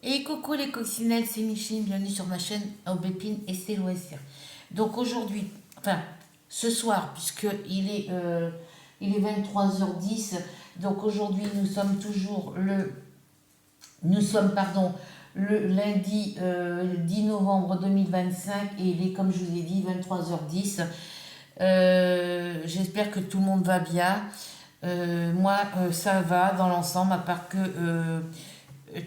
Et coucou les coccinelles, c'est Micheline, bienvenue sur ma chaîne Aubépine et c'est loisirs. Donc aujourd'hui, enfin ce soir, puisque il est 23h10, donc aujourd'hui nous sommes le lundi 10 novembre 2025 et il est comme je vous ai dit 23h10. J'espère que tout le monde va bien. Moi ça va dans l'ensemble, à part que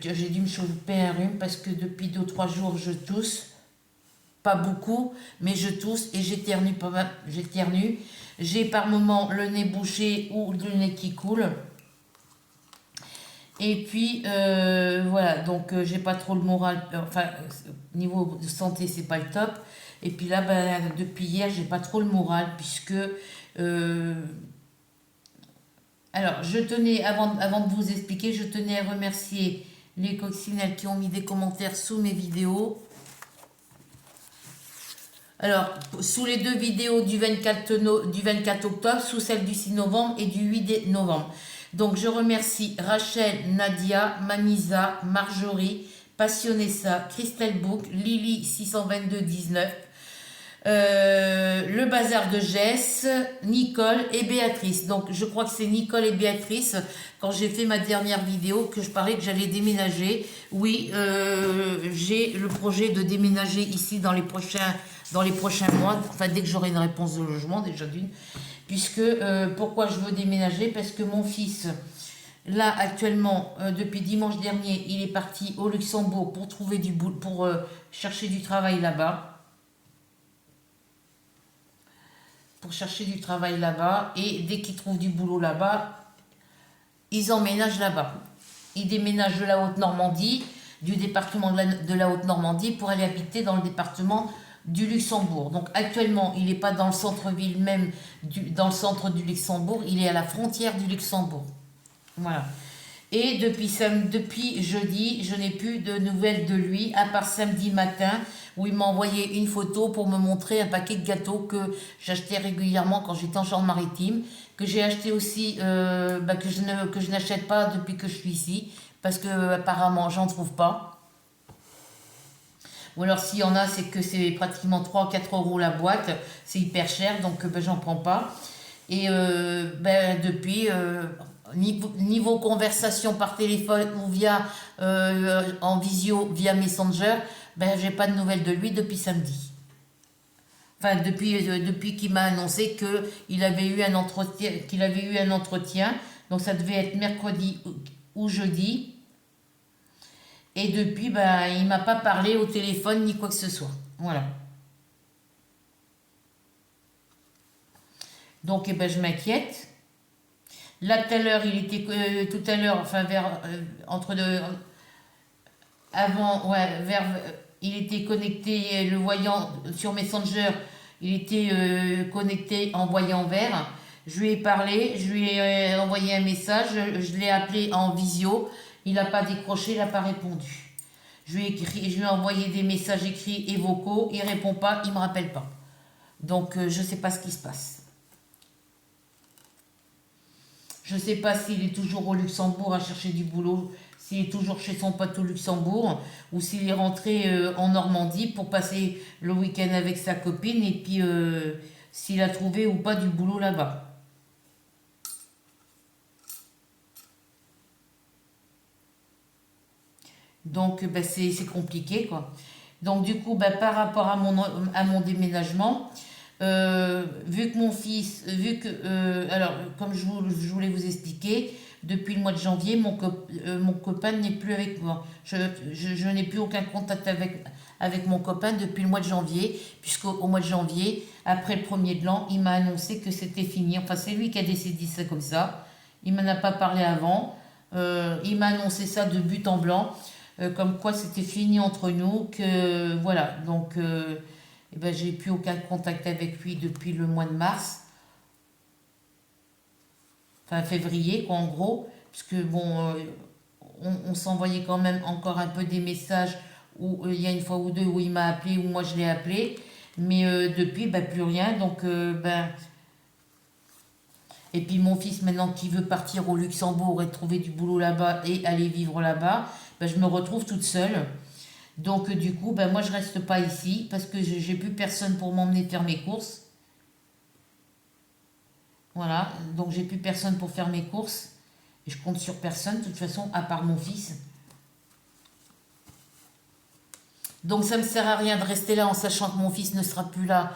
j'ai dû me choper un rhume parce que depuis 2 ou 3 jours je tousse, pas beaucoup, mais je tousse et j'éternue pas mal, j'éternue. J'ai par moments le nez bouché ou le nez qui coule. Et puis voilà, donc j'ai pas trop le moral, niveau de santé c'est pas le top. Et puis là, ben, depuis hier, j'ai pas trop le moral puisque alors, avant de vous expliquer, je tenais à remercier les coccinelles qui ont mis des commentaires sous mes vidéos. Alors, sous les deux vidéos du 24 octobre, sous celle du 6 novembre et du 8 novembre. Donc, je remercie Rachel, Nadia, Mamisa, Marjorie, Passionessa, Christelle Bouc, Lily 62219, le bazar de Jess, Nicole et Béatrice. Donc je crois que c'est Nicole et Béatrice, quand j'ai fait ma dernière vidéo, que je parlais que j'allais déménager. Oui, j'ai le projet de déménager ici dans les prochains mois, enfin dès que j'aurai une réponse de logement déjà d'une. Puisque, pourquoi je veux déménager? Parce que mon fils, là actuellement, depuis dimanche dernier, il est parti au Luxembourg pour trouver du boulot, pour chercher du travail là-bas. Et dès qu'ils trouvent du boulot là-bas, ils emménagent là-bas. Ils déménagent de la Haute-Normandie, du département de la Haute-Normandie pour aller habiter dans le département du Luxembourg. Donc actuellement, il n'est pas dans le centre-ville même, dans le centre du Luxembourg, il est à la frontière du Luxembourg. Voilà. Et depuis jeudi, je n'ai plus de nouvelles de lui, à part samedi matin, où il m'a envoyé une photo pour me montrer un paquet de gâteaux que j'achetais régulièrement quand j'étais en Charente-Maritime, que j'ai acheté aussi, que je n'achète pas depuis que je suis ici, parce que apparemment j'en trouve pas. Ou alors s'il y en a, c'est que c'est pratiquement 3 ou 4 euros la boîte, c'est hyper cher, donc j'en prends pas. Et depuis, niveau conversation par téléphone ou en visio via Messenger, ben j'ai pas de nouvelles de lui depuis samedi. Enfin, depuis qu'il m'a annoncé qu'il avait eu un entretien, donc ça devait être mercredi ou jeudi. Et depuis, ben, il m'a pas parlé au téléphone ni quoi que ce soit. Voilà. Donc, eh ben, je m'inquiète. Là, tout à l'heure, enfin, entre deux, avant, ouais, il était connecté, le voyant sur Messenger, il était connecté en voyant vert. Je lui ai parlé, je lui ai envoyé un message, je l'ai appelé en visio, il n'a pas décroché, il n'a pas répondu. Je lui ai envoyé des messages écrits et vocaux, il répond pas, il me rappelle pas. Donc, je ne sais pas ce qui se passe. Je ne sais pas s'il est toujours au Luxembourg à chercher du boulot, s'il est toujours chez son pote au Luxembourg, ou s'il est rentré en Normandie pour passer le week-end avec sa copine, et puis s'il a trouvé ou pas du boulot là-bas. Donc ben, c'est compliqué quoi. Donc du coup, ben, par rapport à mon déménagement, vu que mon fils, alors comme je voulais vous expliquer, depuis le mois de janvier, mon copain n'est plus avec moi. Je n'ai plus aucun contact avec mon copain depuis le mois de janvier, puisqu'au mois de janvier, après le premier de l'an, il m'a annoncé que c'était fini. Enfin, c'est lui qui a décidé ça comme ça. Il m'en a pas parlé avant. Il m'a annoncé ça de but en blanc, comme quoi c'était fini entre nous, que voilà. Donc, eh ben, j'ai plus aucun contact avec lui depuis le mois de mars, enfin février, quoi, en gros, puisque bon, on s'envoyait quand même encore un peu des messages où il y a une fois ou deux où il m'a appelé ou moi je l'ai appelé, mais depuis, ben, plus rien. Donc, ben, et puis mon fils maintenant qui veut partir au Luxembourg et trouver du boulot là-bas et aller vivre là-bas, ben, je me retrouve toute seule. Donc du coup, ben, moi je reste pas ici parce que j'ai plus personne pour m'emmener faire mes courses. Voilà, donc j'ai plus personne pour faire mes courses. Et je compte sur personne, de toute façon, à part mon fils. Donc ça me sert à rien de rester là en sachant que mon fils ne sera plus là,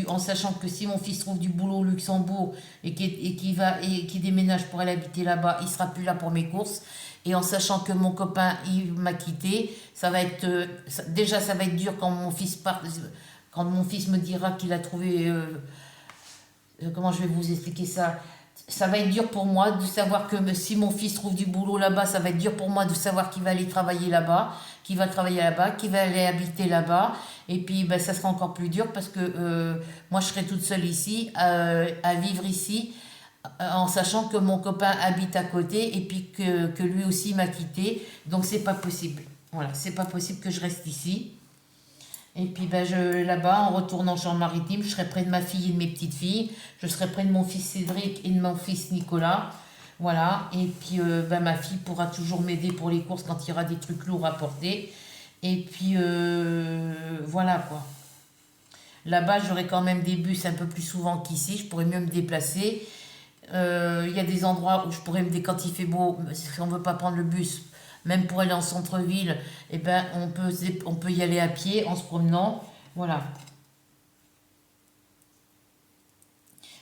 en sachant que si mon fils trouve du boulot au Luxembourg et qui déménage pour aller habiter là-bas, il sera plus là pour mes courses. Et en sachant que mon copain il m'a quitté, ça va être déjà ça va être dur quand mon fils part, quand mon fils me dira qu'il a trouvé comment je vais vous expliquer ça? Ça va être dur pour moi de savoir que si mon fils trouve du boulot là-bas, ça va être dur pour moi de savoir qu'il va aller travailler là-bas, qu'il va travailler là-bas, qu'il va aller habiter là-bas. Et puis, ben, ça sera encore plus dur parce que moi, je serai toute seule ici, à vivre ici, en sachant que mon copain habite à côté et puis que lui aussi m'a quitté. Donc, c'est pas possible. Voilà, c'est pas possible que je reste ici. Et puis ben, là-bas, en retournant en Charente-Maritime, je serai près de ma fille et de mes petites filles. Je serai près de mon fils Cédric et de mon fils Nicolas. Voilà. Et puis ben, ma fille pourra toujours m'aider pour les courses quand il y aura des trucs lourds à porter. Et puis voilà quoi. Là-bas, j'aurai quand même des bus un peu plus souvent qu'ici. Je pourrais mieux me déplacer. Il y a des endroits où je pourrais quand il fait beau, si on ne veut pas prendre le bus, même pour aller en centre-ville, eh ben, on peut y aller à pied en se promenant. Voilà.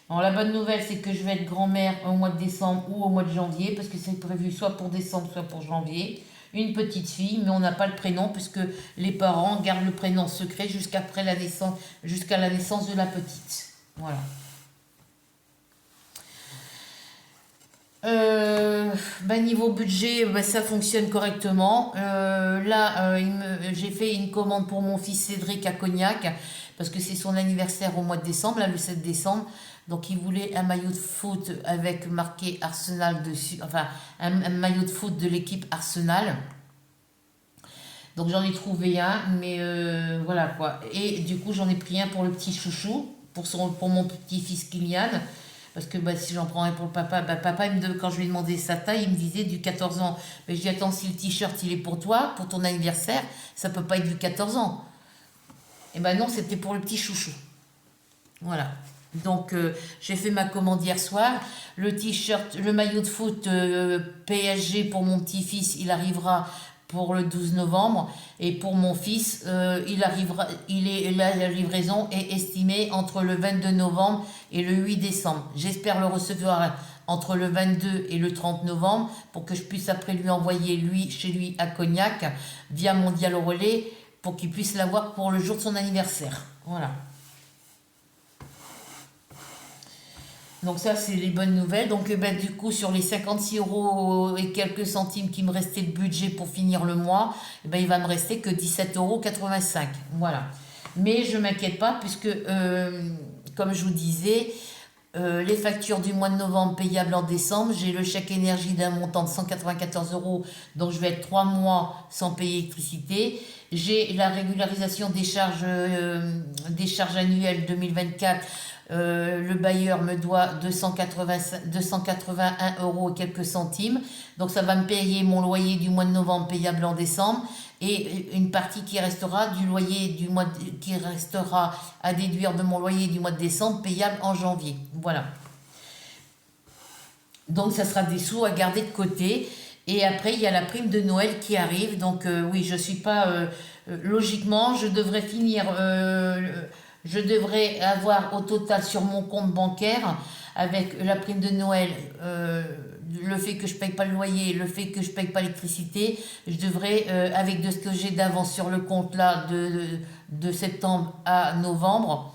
Alors la bonne nouvelle, c'est que je vais être grand-mère au mois de décembre ou au mois de janvier, parce que c'est prévu soit pour décembre, soit pour janvier. Une petite fille, mais on n'a pas le prénom, puisque les parents gardent le prénom secret jusqu'à la naissance de la petite. Voilà. Ben, niveau budget, ben, ça fonctionne correctement. Là, j'ai fait une commande pour mon fils Cédric à Cognac, parce que c'est son anniversaire au mois de décembre, là, le 7 décembre. Donc, il voulait un maillot de foot avec marqué Arsenal dessus, enfin, un maillot de foot de l'équipe Arsenal. Donc, j'en ai trouvé un, mais voilà quoi. Et du coup, j'en ai pris un pour le petit chouchou, pour mon petit-fils Kylian. Parce que bah, si j'en prends un pour le papa, bah, papa, quand je lui ai demandé sa taille, il me disait du 14 ans. Mais je dis, attends, si le t-shirt, il est pour toi, pour ton anniversaire, ça peut pas être du 14 ans. Et ben non, c'était pour le petit chouchou. Voilà. Donc, j'ai fait ma commande hier soir. Le t-shirt, le maillot de foot PSG pour mon petit-fils, il arrivera pour le 12 novembre. Et pour mon fils, la livraison est estimée entre le 22 novembre et le 8 décembre. J'espère le recevoir entre le 22 et le 30 novembre pour que je puisse après lui envoyer chez lui à Cognac via Mondial au relais pour qu'il puisse l'avoir pour le jour de son anniversaire. Voilà. Donc ça, c'est les bonnes nouvelles. Donc ben, du coup, sur les 56 euros et quelques centimes qui me restaient de budget pour finir le mois, ben, il va me rester que 17,85 €. Voilà. Mais je ne m'inquiète pas puisque, comme je vous disais, les factures du mois de novembre payables en décembre, j'ai le chèque énergie d'un montant de 194 €, donc je vais être 3 mois sans payer l'électricité. J'ai la régularisation des charges annuelles 2024. Le bailleur me doit 281 € et quelques centimes. Donc ça va me payer mon loyer du mois de novembre payable en décembre et une partie qui restera qui restera à déduire de mon loyer du mois de décembre payable en janvier. Voilà. Donc ça sera des sous à garder de côté. Et après, il y a la prime de Noël qui arrive. Donc oui, je suis pas... logiquement, je devrais finir... je devrais avoir au total sur mon compte bancaire, avec la prime de Noël, le fait que je ne paye pas le loyer, le fait que je ne paye pas l'électricité, je devrais, avec de ce que j'ai d'avance sur le compte là, de septembre à novembre,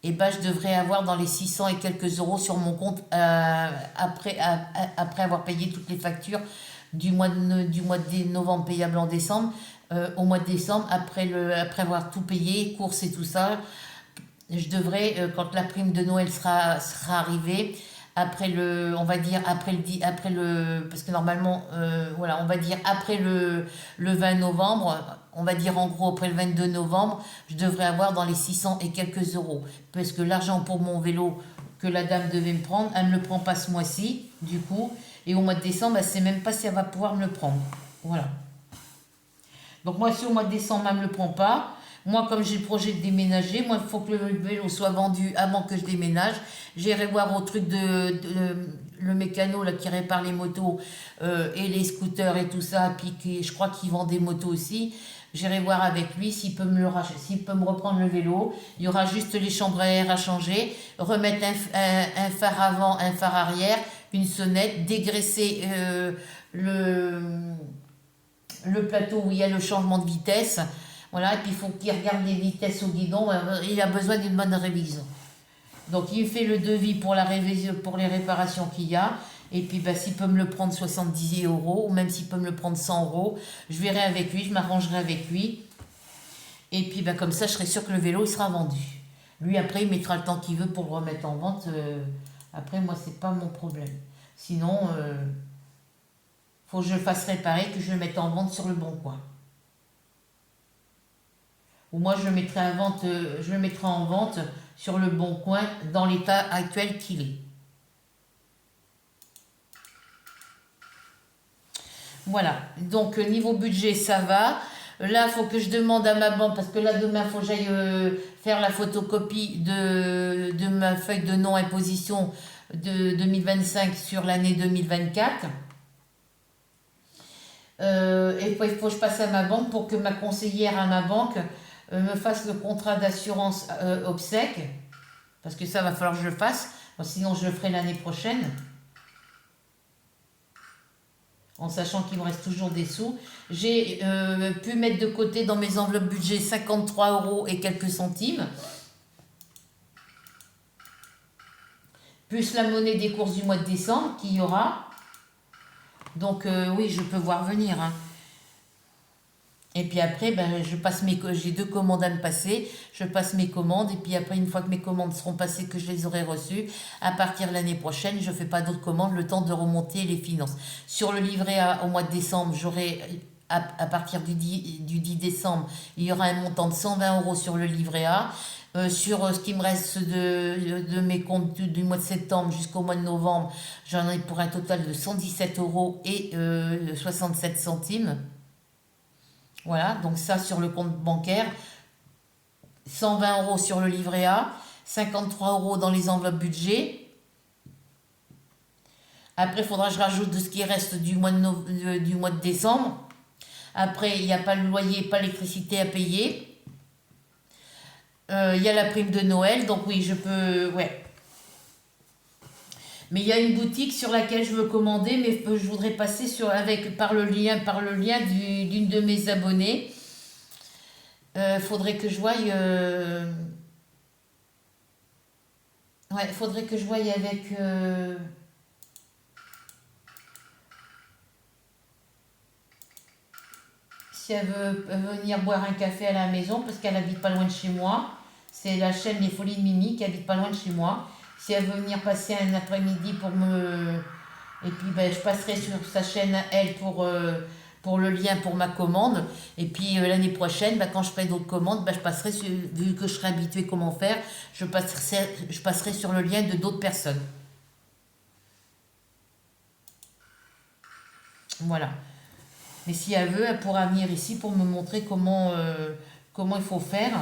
et ben, je devrais avoir dans les 600 et quelques euros sur mon compte après avoir payé toutes les factures du mois de novembre payable en décembre. Au mois de décembre, après avoir tout payé, courses et tout ça, je devrais, quand la prime de Noël sera arrivée, parce que normalement, voilà, on va dire après le 20 novembre, on va dire en gros après le 22 novembre, je devrais avoir dans les 600 et quelques euros. Parce que l'argent pour mon vélo que la dame devait me prendre, elle ne me le prend pas ce mois-ci, du coup, et au mois de décembre, elle ne sait même pas si elle va pouvoir me le prendre. Voilà. Donc moi, si au mois de décembre, elle ne me le prend pas. Moi, comme j'ai le projet de déménager, moi, il faut que le vélo soit vendu avant que je déménage. J'irai voir au truc le mécano là, qui répare les motos et les scooters et tout ça. Puis je crois qu'il vend des motos aussi. J'irai voir avec lui s'il peut s'il peut me reprendre le vélo. Il y aura juste les chambres à air à changer, remettre un phare avant, un phare arrière, une sonnette, dégraisser le plateau où il y a le changement de vitesse. Voilà, et puis il faut qu'il regarde les vitesses au guidon. Il a besoin d'une bonne révision. Donc il fait le devis pour la révision, pour les réparations qu'il y a. Et puis bah, s'il peut me le prendre 70 euros, ou même s'il peut me le prendre 100 euros, je verrai avec lui, je m'arrangerai avec lui. Et puis bah, comme ça, je serai sûre que le vélo il sera vendu. Lui, après, il mettra le temps qu'il veut pour le remettre en vente. Après, moi, c'est pas mon problème. Sinon, faut que je le fasse réparer, que je le mette en vente sur le bon coin. Ou moi, je le mettrai en vente sur le bon coin dans l'état actuel qu'il est. Voilà, donc niveau budget, ça va. Là, il faut que je demande à ma banque, parce que là, demain, il faut que j'aille faire la photocopie de ma feuille de non-imposition de 2025 sur l'année 2024. Et puis, il faut que je passe à ma banque pour que ma conseillère à ma banque me fasse le contrat d'assurance obsèque, parce que ça va falloir que je le fasse, sinon je le ferai l'année prochaine, en sachant qu'il me reste toujours des sous. J'ai pu mettre de côté dans mes enveloppes budget 53 euros et quelques centimes, plus la monnaie des courses du mois de décembre qu'il y aura. Donc oui, je peux voir venir, hein. Et puis après, ben, j'ai 2 commandes à me passer. Je passe mes commandes. Et puis après, une fois que mes commandes seront passées, que je les aurai reçues, à partir de l'année prochaine, je ne fais pas d'autres commandes, le temps de remonter les finances. Sur le livret A, au mois de décembre, à partir du 10 décembre, il y aura un montant de 120 euros sur le livret A. Sur ce qui me reste de mes comptes du mois de septembre jusqu'au mois de novembre, j'en ai pour un total de 117 euros et 67 centimes. Voilà, donc ça sur le compte bancaire, 120 euros sur le livret A, 53 euros dans les enveloppes budget. Après, il faudra que je rajoute de ce qui reste du mois de décembre. Après, il n'y a pas le loyer, pas l'électricité à payer. Il y a la prime de Noël, donc oui, je peux... Ouais. Mais il y a une boutique sur laquelle je veux commander, mais je voudrais passer par le lien d'une de mes abonnées. Faudrait que je voie. Ouais, faudrait que je voie avec. Si elle veut venir boire un café à la maison, parce qu'elle habite pas loin de chez moi. C'est la chaîne Les Folies de Mimi qui habite pas loin de chez moi. Si elle veut venir passer un après-midi pour me... Et puis ben, je passerai sur sa chaîne, elle, pour le lien pour ma commande. Et puis l'année prochaine, ben, quand je ferai d'autres commandes, ben, vu que je serai habituée comment faire, je passerai sur le lien de d'autres personnes. Voilà. Mais si elle veut, elle pourra venir ici pour me montrer comment il faut faire.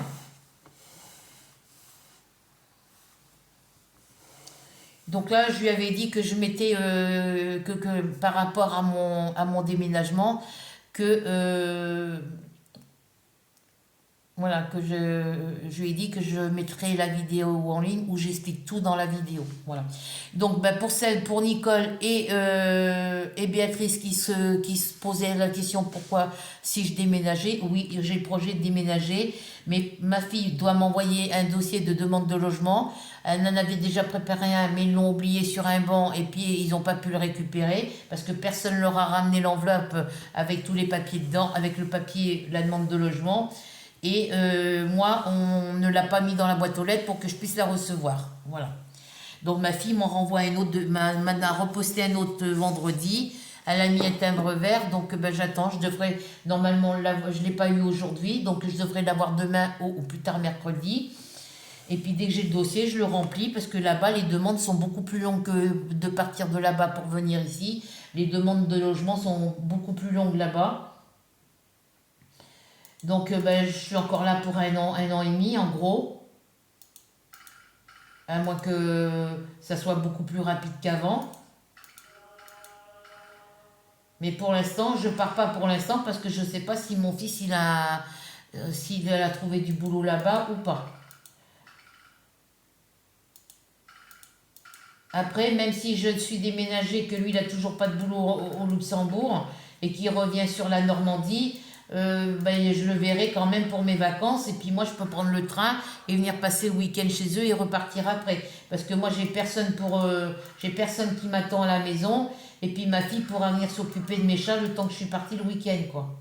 Donc là, je lui avais dit que je mettais, que par rapport à mon déménagement, que, voilà, je lui ai dit que je mettrais la vidéo en ligne où j'explique tout dans la vidéo. Voilà. Donc ben, pour Nicole et Béatrice qui se posaient la question pourquoi si je déménageais, oui, j'ai le projet de déménager, mais ma fille doit m'envoyer un dossier de demande de logement. Elle en avait déjà préparé un, mais ils l'ont oublié sur un banc et puis ils n'ont pas pu le récupérer parce que personne ne leur a ramené l'enveloppe avec tous les papiers dedans, avec le papier, la demande de logement. Et moi, on ne l'a pas mis dans la boîte aux lettres pour que je puisse la recevoir. Voilà. Donc ma fille m'en renvoie un autre, m'a reposté un autre vendredi. Elle a mis un timbre vert, donc ben, j'attends. Je devrais, normalement, je ne l'ai pas eu aujourd'hui, donc je devrais l'avoir demain ou plus tard mercredi. Et puis dès que j'ai le dossier, je le remplis parce que là-bas, les demandes sont beaucoup plus longues que de partir de là-bas pour venir ici. Les demandes de logement sont beaucoup plus longues là-bas. Donc ben, je suis encore là pour un an et demi en gros. À moins que ça soit beaucoup plus rapide qu'avant. Mais pour l'instant, je pars pas pour l'instant parce que je sais pas si mon fils s'il a trouvé du boulot là-bas ou pas. Après, même si je suis déménagée, que lui, il a toujours pas de boulot au Luxembourg et qu'il revient sur la Normandie, ben, je le verrai quand même pour mes vacances. Et puis moi, je peux prendre le train et venir passer le week-end chez eux et repartir après. Parce que moi, j'ai personne qui m'attend à la maison. Et puis ma fille pourra venir s'occuper de mes chats le temps que je suis partie le week-end, quoi.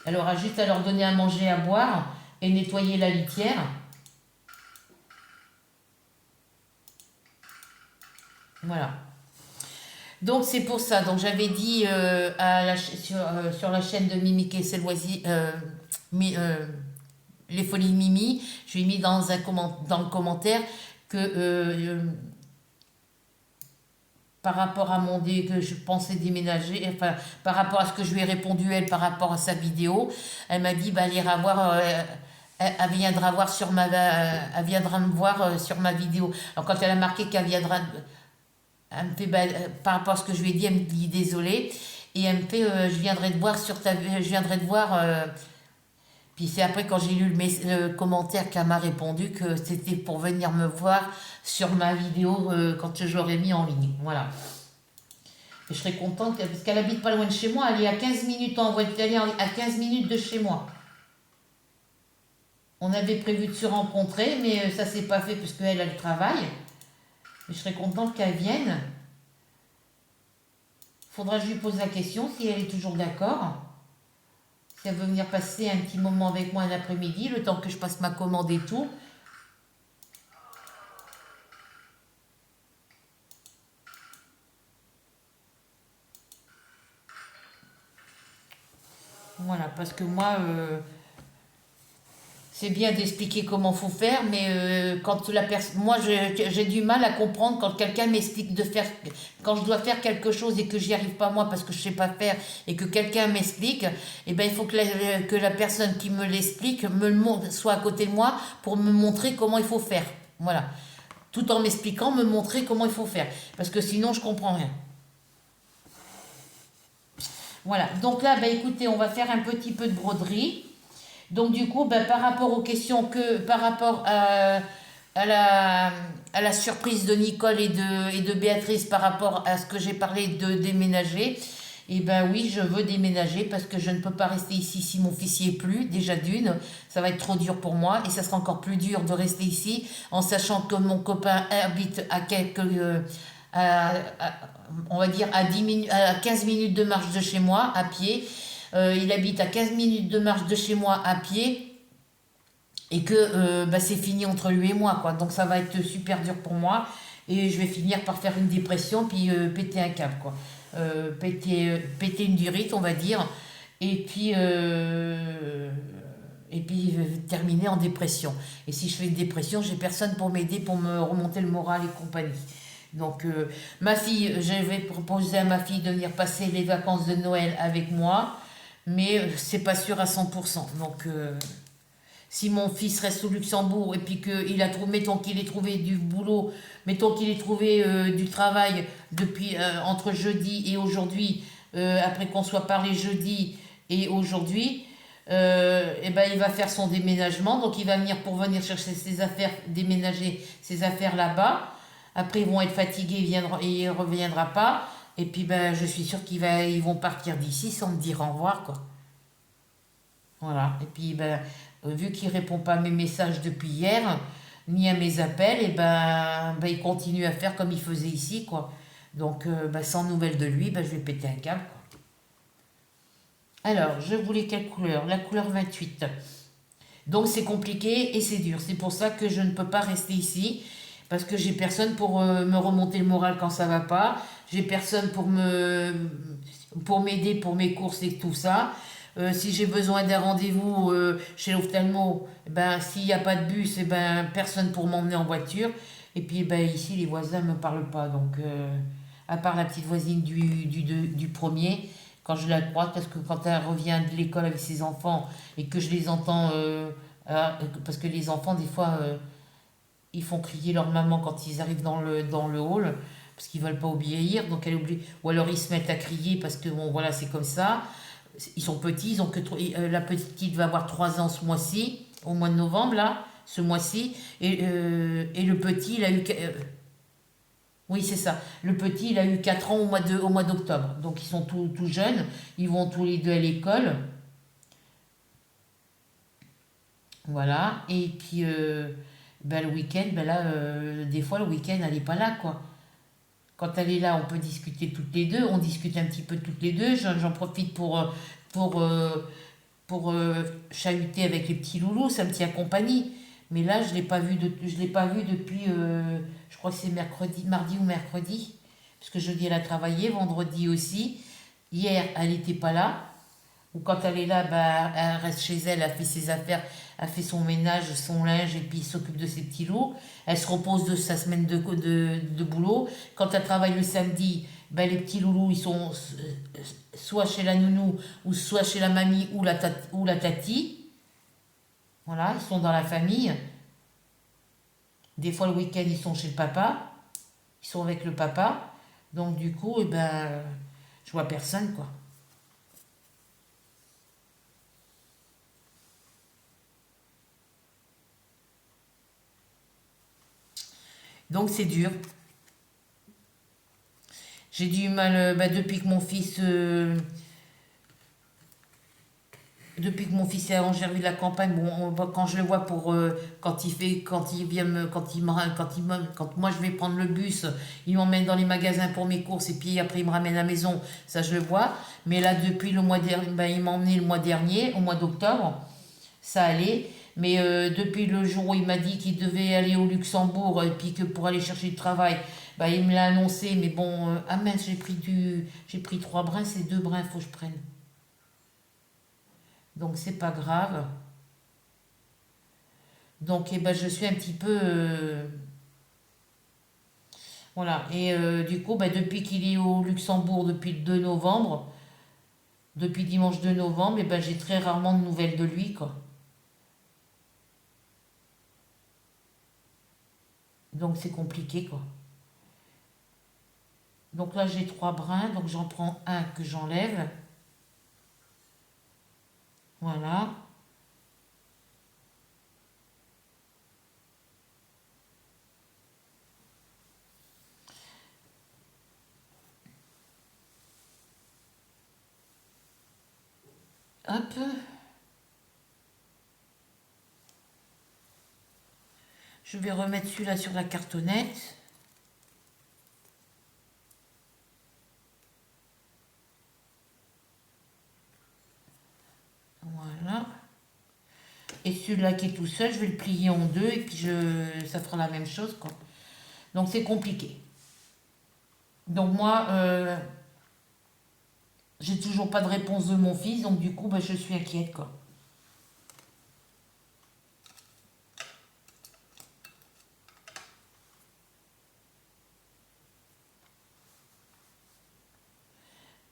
Elle aura juste à leur donner à manger, à boire et nettoyer la litière. Voilà. Donc c'est pour ça. Donc j'avais dit sur la chaîne de Mimi et Loisirs, les folies de Mimi, je lui ai mis dans le commentaire que par rapport à que je pensais déménager, enfin par rapport à ce que je lui ai répondu elle par rapport à sa vidéo, elle m'a dit bah elle ira voir, elle viendra voir elle viendra me voir sur ma vidéo. Alors quand elle a marqué qu'elle viendra, elle me fait bah, par rapport à ce que je lui ai dit, elle me dit désolée et elle me fait je viendrai te voir. Puis c'est après quand j'ai lu le commentaire qu'elle m'a répondu que c'était pour venir me voir sur ma vidéo quand je l'aurais mis en ligne. Voilà. Et je serais contente parce qu'elle habite pas loin de chez moi. Elle est à 15 minutes en voiture. Elle est à 15 minutes de chez moi. On avait prévu de se rencontrer, mais ça s'est pas fait parce qu'elle a le travail. Mais je serais contente qu'elle vienne. Faudra que je lui pose la question si elle est toujours d'accord. Si elle veut venir passer un petit moment avec moi un après-midi, le temps que je passe ma commande et tout. Voilà, parce que moi, c'est bien d'expliquer comment faut faire, mais quand la personne, moi, j'ai du mal à comprendre quand quelqu'un m'explique quand je dois faire quelque chose et que j'y arrive pas moi parce que je sais pas faire et que quelqu'un m'explique, et ben il faut que la personne qui me l'explique me le montre, soit à côté de moi pour me montrer comment il faut faire. Voilà, tout en m'expliquant, me montrer comment il faut faire, parce que sinon je comprends rien. Voilà, donc là, ben écoutez, on va faire un petit peu de broderie. Donc du coup, ben, par rapport aux questions par rapport à la surprise de Nicole et de Béatrice par rapport à ce que j'ai parlé de déménager, et ben oui, je veux déménager parce que je ne peux pas rester ici si mon fils y est plus. Déjà d'une, ça va être trop dur pour moi et ça sera encore plus dur de rester ici en sachant que mon copain habite à à- à- on va dire à 15 minutes de marche de chez moi à pied. Il habite à 15 minutes de marche de chez moi à pied et que bah, c'est fini entre lui et moi, quoi. Donc ça va être super dur pour moi et je vais finir par faire une dépression puis péter un câble, quoi. Péter une durite, on va dire, et puis, terminer en dépression. Et si je fais une dépression, j'ai personne pour m'aider, pour me remonter le moral et compagnie. Donc, ma fille, je vais proposer à ma fille de venir passer les vacances de Noël avec moi, mais c'est pas sûr à 100%. Donc, si mon fils reste au Luxembourg et puis mettons qu'il ait trouvé du boulot, mettons qu'il ait trouvé du travail depuis entre jeudi et aujourd'hui, après qu'on soit parlé jeudi et aujourd'hui, et ben il va faire son déménagement, donc il va venir pour venir chercher ses affaires, déménager ses affaires là-bas. Après, ils vont être fatigués, il ne reviendra pas. Et puis, ben, je suis sûre ils vont partir d'ici sans me dire au revoir, quoi. Voilà. Et puis, ben, vu qu'il ne répond pas à mes messages depuis hier, ni à mes appels, et ben, il continue à faire comme il faisait ici, quoi. Donc, ben, sans nouvelles de lui, ben, je vais péter un câble, quoi. Alors, je voulais quelle couleur? La couleur 28. Donc, c'est compliqué et c'est dur. C'est pour ça que je ne peux pas rester ici. Parce que j'ai personne pour me remonter le moral quand ça va pas. J'ai personne pour m'aider pour mes courses et tout ça. Si j'ai besoin d'un rendez-vous chez l'ophtalmo, ben, s'il n'y a pas de bus, ben, personne pour m'emmener en voiture. Et puis ben, ici, les voisins ne me parlent pas. Donc, à part la petite voisine du premier, quand je la croise, parce que quand elle revient de l'école avec ses enfants et que je les entends, parce que les enfants, des fois, ils font crier leur maman quand ils arrivent dans le hall, parce qu'ils veulent pas obéir, donc elle oublie, ou alors ils se mettent à crier parce que bon, voilà, c'est comme ça. Ils sont petits, ils ont que la petite va avoir 3 ans ce mois-ci, au mois de novembre, là, ce mois-ci, et le petit, il a eu. Oui, c'est ça. Le petit, il a eu 4 ans au mois d'octobre. Donc, ils sont tout jeunes. Ils vont tous les deux à l'école. Voilà. Et puis, ben, le week-end, ben là, des fois, le week-end, elle n'est pas là, quoi. Quand elle est là, on peut discuter toutes les deux. On discute un petit peu toutes les deux. J'en profite pour, euh, pour chahuter avec les petits loulous. Ça me tient compagnie. Mais là, je l'ai pas vu depuis, je crois que c'est mercredi, mardi ou mercredi. Parce que jeudi, elle a travaillé, vendredi aussi. Hier, elle n'était pas là. Ou quand elle est là, bah, elle reste chez elle, elle fait ses affaires, elle fait son ménage, son linge, et puis s'occupe de ses petits lots. Elle se repose de sa semaine de boulot. Quand elle travaille le samedi, ben, les petits loulous, ils sont soit chez la nounou, ou soit chez la mamie ou la tati. Voilà, ils sont dans la famille. Des fois, le week-end, ils sont chez le papa. Ils sont avec le papa. Donc, du coup, eh ben, je vois personne, quoi. Donc, c'est dur. J'ai du mal, bah, depuis que mon fils est à Angerville de la campagne, bon, quand je le vois quand il vient quand moi je vais prendre le bus, il m'emmène dans les magasins pour mes courses et puis après il me ramène à la maison, ça je le vois. Mais là, depuis le mois dernier, ben, il m'a emmené le mois dernier, au mois d'octobre, ça allait. Mais depuis le jour où il m'a dit qu'il devait aller au Luxembourg et puis que pour aller chercher du travail, bah, il me l'a annoncé. Mais bon, ah mince, j'ai pris 3 brins, c'est 2 brins, faut que je prenne. Donc c'est pas grave. Donc eh ben, je suis un petit peu. Voilà. Et du coup, bah, depuis qu'il est au Luxembourg, depuis le 2 novembre, depuis dimanche 2 novembre, eh ben, j'ai très rarement de nouvelles de lui, quoi. Donc c'est compliqué, quoi. Donc là, j'ai 3 brins, donc j'en prends un que j'enlève. Voilà. Hop. Je vais remettre celui-là sur la cartonnette. Voilà. Et celui-là qui est tout seul, je vais le plier en deux et puis ça fera la même chose, quoi. Donc c'est compliqué. Donc moi, j'ai toujours pas de réponse de mon fils, donc du coup, bah, je suis inquiète, quoi.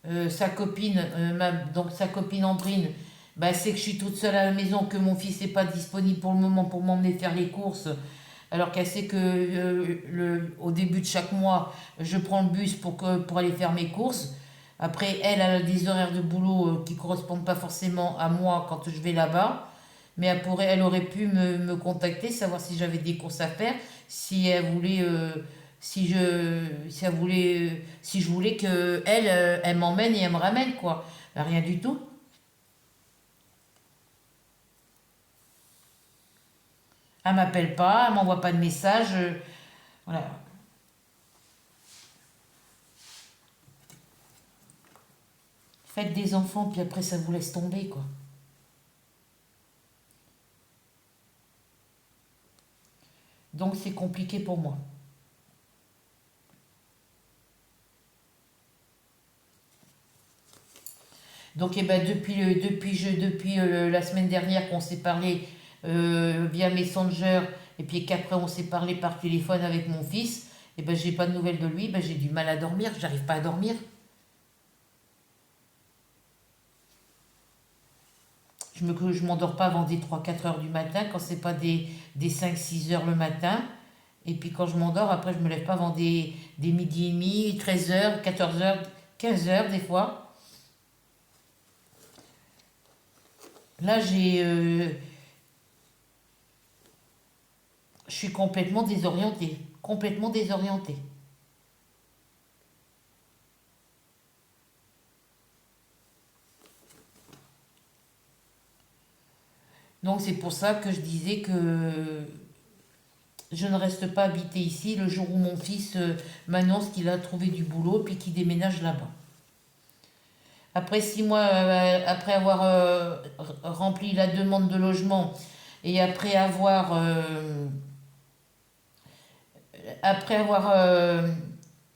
Donc sa copine Andrine, bah, c'est que je suis toute seule à la maison, que mon fils n'est pas disponible pour le moment pour m'emmener faire les courses, alors qu'elle sait que au début de chaque mois, je prends le bus pour aller faire mes courses. Après, elle a des horaires de boulot qui ne correspondent pas forcément à moi quand je vais là-bas. Mais elle aurait pu me contacter, savoir si j'avais des courses à faire, si elle voulait, si je voulais que elle m'emmène et elle me ramène, quoi. Ben, rien du tout. Elle m'appelle pas, elle m'envoie pas de message. Voilà. Faites des enfants, puis après ça vous laisse tomber, quoi. Donc c'est compliqué pour moi. Donc, eh ben, depuis la semaine dernière qu'on s'est parlé via Messenger et puis qu'après on s'est parlé par téléphone avec mon fils, et ben j'ai pas de nouvelles de lui, ben j'ai du mal à dormir, j'arrive pas à dormir. Je m'endors pas avant des 3 4 heures du matin, quand c'est pas des 5 6 heures le matin. Et puis quand je m'endors, après je me lève pas avant des midi et demi, 13 heures, 14 heures, 15 heures des fois. Là, je suis complètement désorientée. Complètement désorientée. Donc c'est pour ça que je disais que je ne reste pas habité ici le jour où mon fils m'annonce qu'il a trouvé du boulot puis qu'il déménage là-bas. Après 6 mois, après avoir rempli la demande de logement et après avoir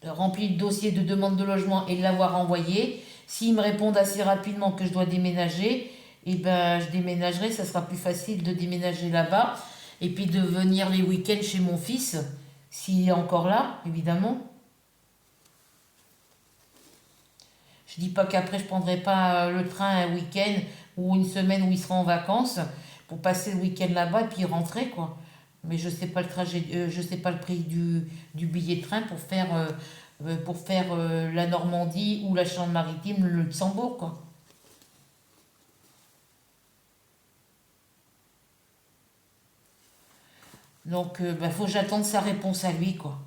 rempli le dossier de demande de logement et l'avoir envoyé, s'ils me répondent assez rapidement que je dois déménager, et ben je déménagerai, ça sera plus facile de déménager là-bas et puis de venir les week-ends chez mon fils, s'il est encore là, évidemment. Je dis pas qu'après je prendrai pas le train un week-end ou une semaine où il sera en vacances pour passer le week-end là-bas et puis rentrer quoi. Mais je sais pas le trajet, je sais pas le prix du billet de train pour faire la Normandie ou la Charente-Maritime, le Luxembourg quoi. Donc bah, faut que j'attende sa réponse à lui quoi.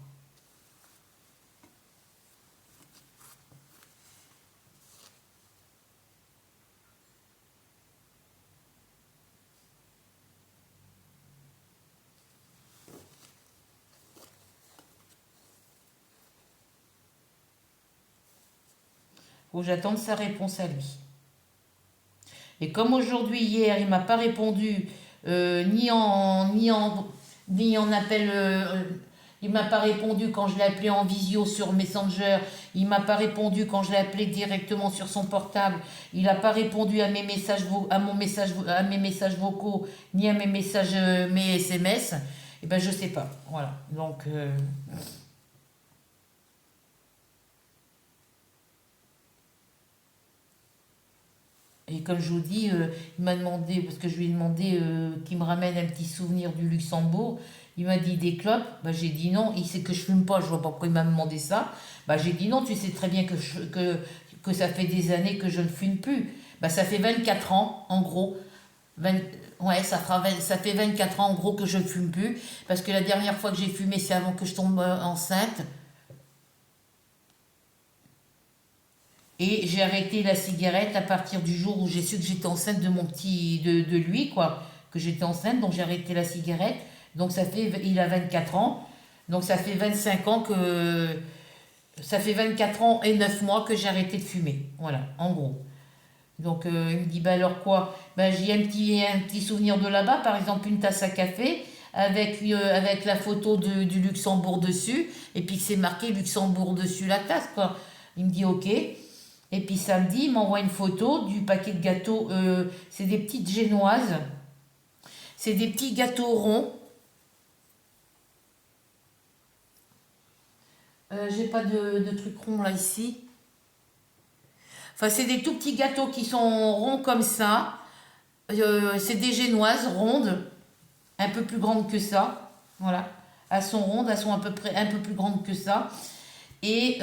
Faut que j'attende sa réponse à lui. Et comme aujourd'hui, hier, il m'a pas répondu ni en appel. Il m'a pas répondu quand je l'ai appelé en visio sur Messenger. Il m'a pas répondu quand je l'ai appelé directement sur son portable. Il n'a pas répondu à mes messages, à mes messages vocaux, ni à mes SMS. Et ben je sais pas. Voilà. Donc et comme je vous dis, il m'a demandé, parce que je lui ai demandé qu'il me ramène un petit souvenir du Luxembourg. Il m'a dit des clopes. Bah, j'ai dit non. Il sait que je fume pas. Je vois pas pourquoi il m'a demandé ça. Bah, j'ai dit non. Tu sais très bien que ça fait des années que je ne fume plus. Bah, ça fait 24 ans, en gros. 20 ouais, ça fait 24 ans, en gros, que je ne fume plus. Parce que la dernière fois que j'ai fumé, c'est avant que je tombe enceinte. Et j'ai arrêté la cigarette à partir du jour où j'ai su que j'étais enceinte de mon petit, de lui, quoi. Que j'étais enceinte, donc j'ai arrêté la cigarette. Donc il a 24 ans. Donc ça fait 25 ans que, ça fait 24 ans et 9 mois que j'ai arrêté de fumer. Voilà, en gros. Donc il me dit, bah alors quoi? Ben j'ai un petit souvenir de là-bas, par exemple une tasse à café avec la photo du Luxembourg dessus, et puis c'est marqué Luxembourg dessus la tasse, quoi. Il me dit ok. Et puis samedi, il m'envoie une photo du paquet de gâteaux. C'est des petites génoises. C'est des petits gâteaux ronds. J'ai pas de truc rond là ici. Enfin, c'est des tout petits gâteaux qui sont ronds comme ça. C'est des génoises rondes, un peu plus grandes que ça. Voilà. Elles sont rondes, elles sont à peu près un peu plus grandes que ça. Et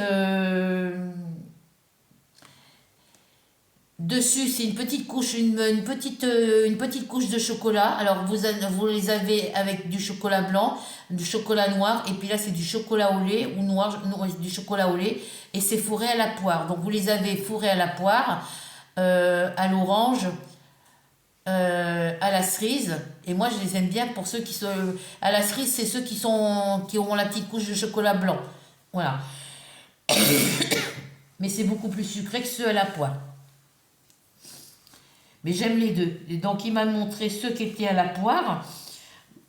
dessus, c'est une petite couche, une petite couche de chocolat. Alors, vous les avez avec du chocolat blanc, du chocolat noir, et puis là, c'est du chocolat au lait, ou noir, non, du chocolat au lait, et c'est fourré à la poire. Donc, vous les avez fourrés à la poire, à l'orange, à la cerise. Et moi, je les aime bien pour ceux qui sont. À la cerise, c'est ceux qui ont la petite couche de chocolat blanc. Voilà. Mais c'est beaucoup plus sucré que ceux à la poire. Mais j'aime les deux. Et donc il m'a montré ceux qui étaient à la poire.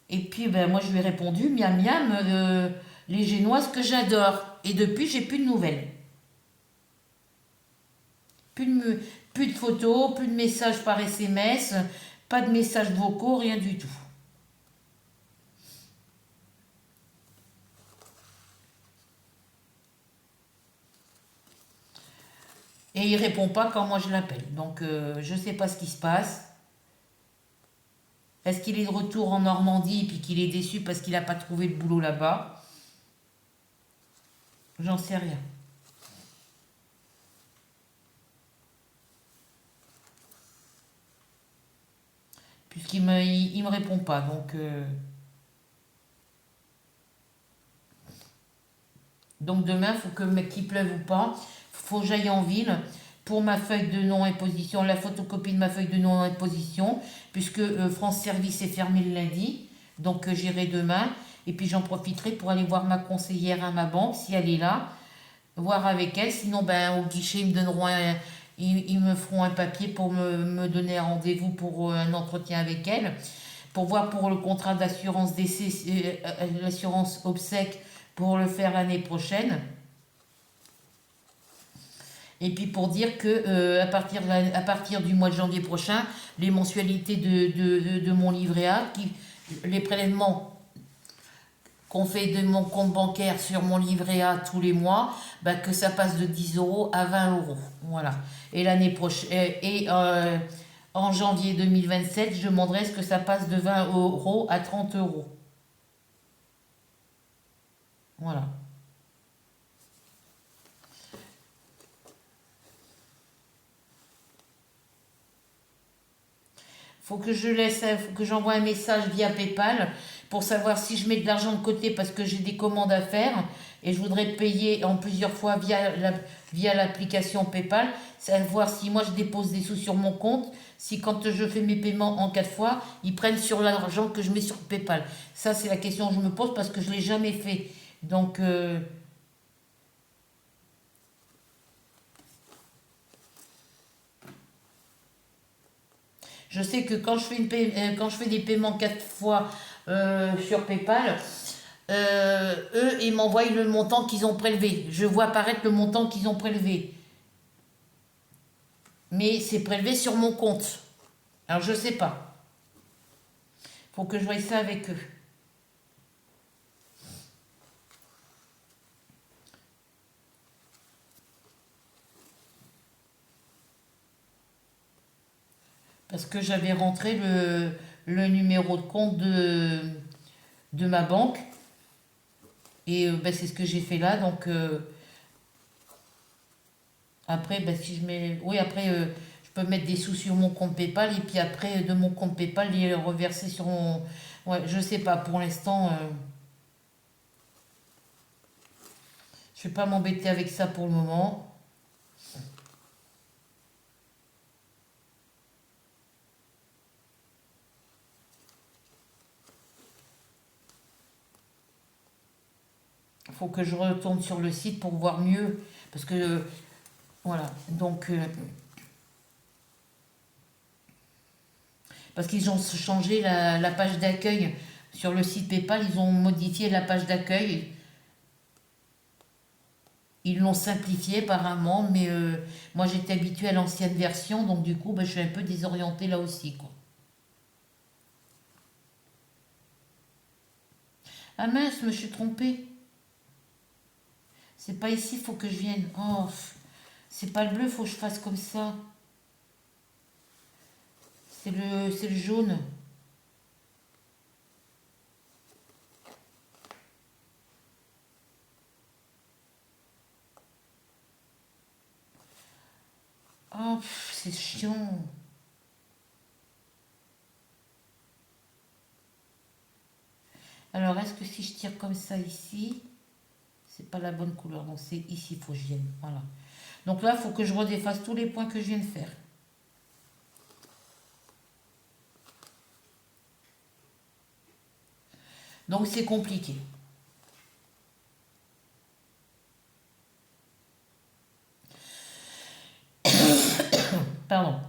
Et puis ben, moi je lui ai répondu, miam miam, les génoises que j'adore. Et depuis j'ai plus de nouvelles. Plus de, plus de photos, plus de messages par SMS, pas de messages vocaux, rien du tout. Et il répond pas quand moi je l'appelle. Donc je sais pas ce qui se passe. Est-ce qu'il est de retour en Normandie et puis qu'il est déçu parce qu'il n'a pas trouvé de boulot là-bas? J'en sais rien. Il me répond pas. Donc demain, faut qu'il pleuve ou pas, faut que j'aille en ville pour ma feuille de non-imposition, la photocopie de ma feuille de non-imposition, puisque France Service est fermé le lundi, donc j'irai demain, et puis j'en profiterai pour aller voir ma conseillère à ma banque, si elle est là, voir avec elle, sinon ben, au guichet, ils me feront un papier pour me donner un rendez-vous pour un entretien avec elle, pour voir pour le contrat d'assurance décès, l'assurance obsèque, pour le faire l'année prochaine. Et puis pour dire que à partir du mois de janvier prochain, les mensualités de mon livret A, les prélèvements qu'on fait de mon compte bancaire sur mon livret A tous les mois, bah, que ça passe de 10 euros à 20 euros. Voilà. Et l'année prochaine, en janvier 2027, je demanderai ce que ça passe de 20 euros à 30 euros. Voilà. Faut que j'envoie un message via PayPal pour savoir si je mets de l'argent de côté parce que j'ai des commandes à faire et je voudrais payer en plusieurs fois via l'application PayPal, savoir si moi je dépose des sous sur mon compte, si quand je fais mes paiements en 4 fois, ils prennent sur l'argent que je mets sur PayPal. Ça, c'est la question que je me pose parce que je ne l'ai jamais fait. Donc, je sais que quand je fais des paiements 4 fois sur PayPal, eux, ils m'envoient le montant qu'ils ont prélevé. Je vois apparaître le montant qu'ils ont prélevé. Mais c'est prélevé sur mon compte. Alors je sais pas. Faut que je voie ça avec eux. Parce que j'avais rentré le numéro de compte de ma banque. Et ben, c'est ce que j'ai fait là. Donc après, ben, si je mets. Oui, après, je peux mettre des sous sur mon compte PayPal. Et puis après, de mon compte PayPal, les reverser sur mon. Ouais, je sais pas. Pour l'instant, je vais pas m'embêter avec ça pour le moment. Il faut que je retourne sur le site pour voir mieux. Parce que, voilà. Donc, parce qu'ils ont changé la page d'accueil sur le site PayPal. Ils ont modifié la page d'accueil. Ils l'ont simplifié apparemment. Mais moi, j'étais habituée à l'ancienne version. Donc, du coup, ben, je suis un peu désorientée là aussi, quoi. Ah mince, je me suis trompée. C'est pas ici, il faut que je vienne. Oh, c'est pas le bleu, faut que je fasse comme ça. C'est le jaune. Oh, c'est chiant. Alors, est-ce que si je tire comme ça ici, c'est pas la bonne couleur. Donc, c'est ici, il faut que je vienne. Voilà. Donc là, il faut que je redéfasse tous les points que je viens de faire. Donc, c'est compliqué. Pardon.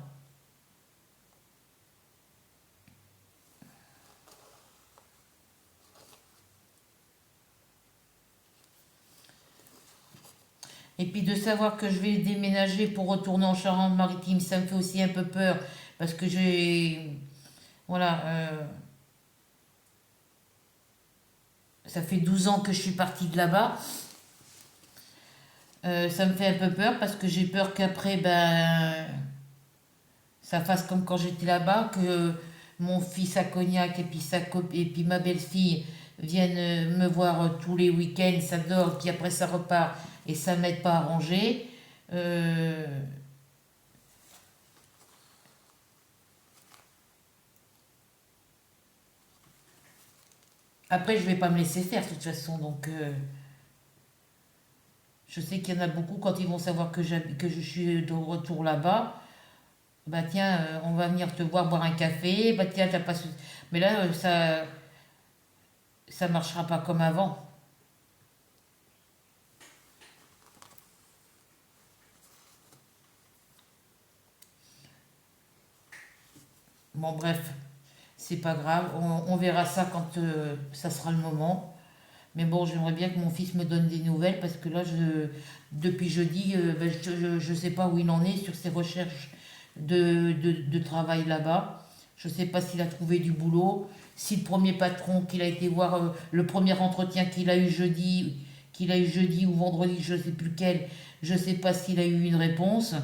Et puis de savoir que je vais déménager pour retourner en Charente-Maritime, ça me fait aussi un peu peur. Parce que j'ai. Voilà. Ça fait 12 ans que je suis partie de là-bas. Ça me fait un peu peur parce que j'ai peur qu'après, ben, ça fasse comme quand j'étais là-bas, que mon fils à Cognac et puis, et puis ma belle-fille viennent me voir tous les week-ends, ça dort, puis après ça repart et ça m'aide pas à ranger. Euh, Après, je vais pas me laisser faire de toute façon, donc je sais qu'il y en a beaucoup quand ils vont savoir que je suis de retour là-bas. Bah tiens, on va venir te voir boire un café. Bah tiens, t'as pas. Mais là, ça marchera pas comme avant. Bon, bref, c'est pas grave. On verra ça quand ça sera le moment. Mais bon, j'aimerais bien que mon fils me donne des nouvelles parce que là, depuis jeudi, ben, je sais pas où il en est sur ses recherches de travail là-bas. Je sais pas s'il a trouvé du boulot, si le premier patron qu'il a été voir, le premier entretien qu'il a eu jeudi ou vendredi, je sais plus lequel, je sais pas s'il a eu une réponse.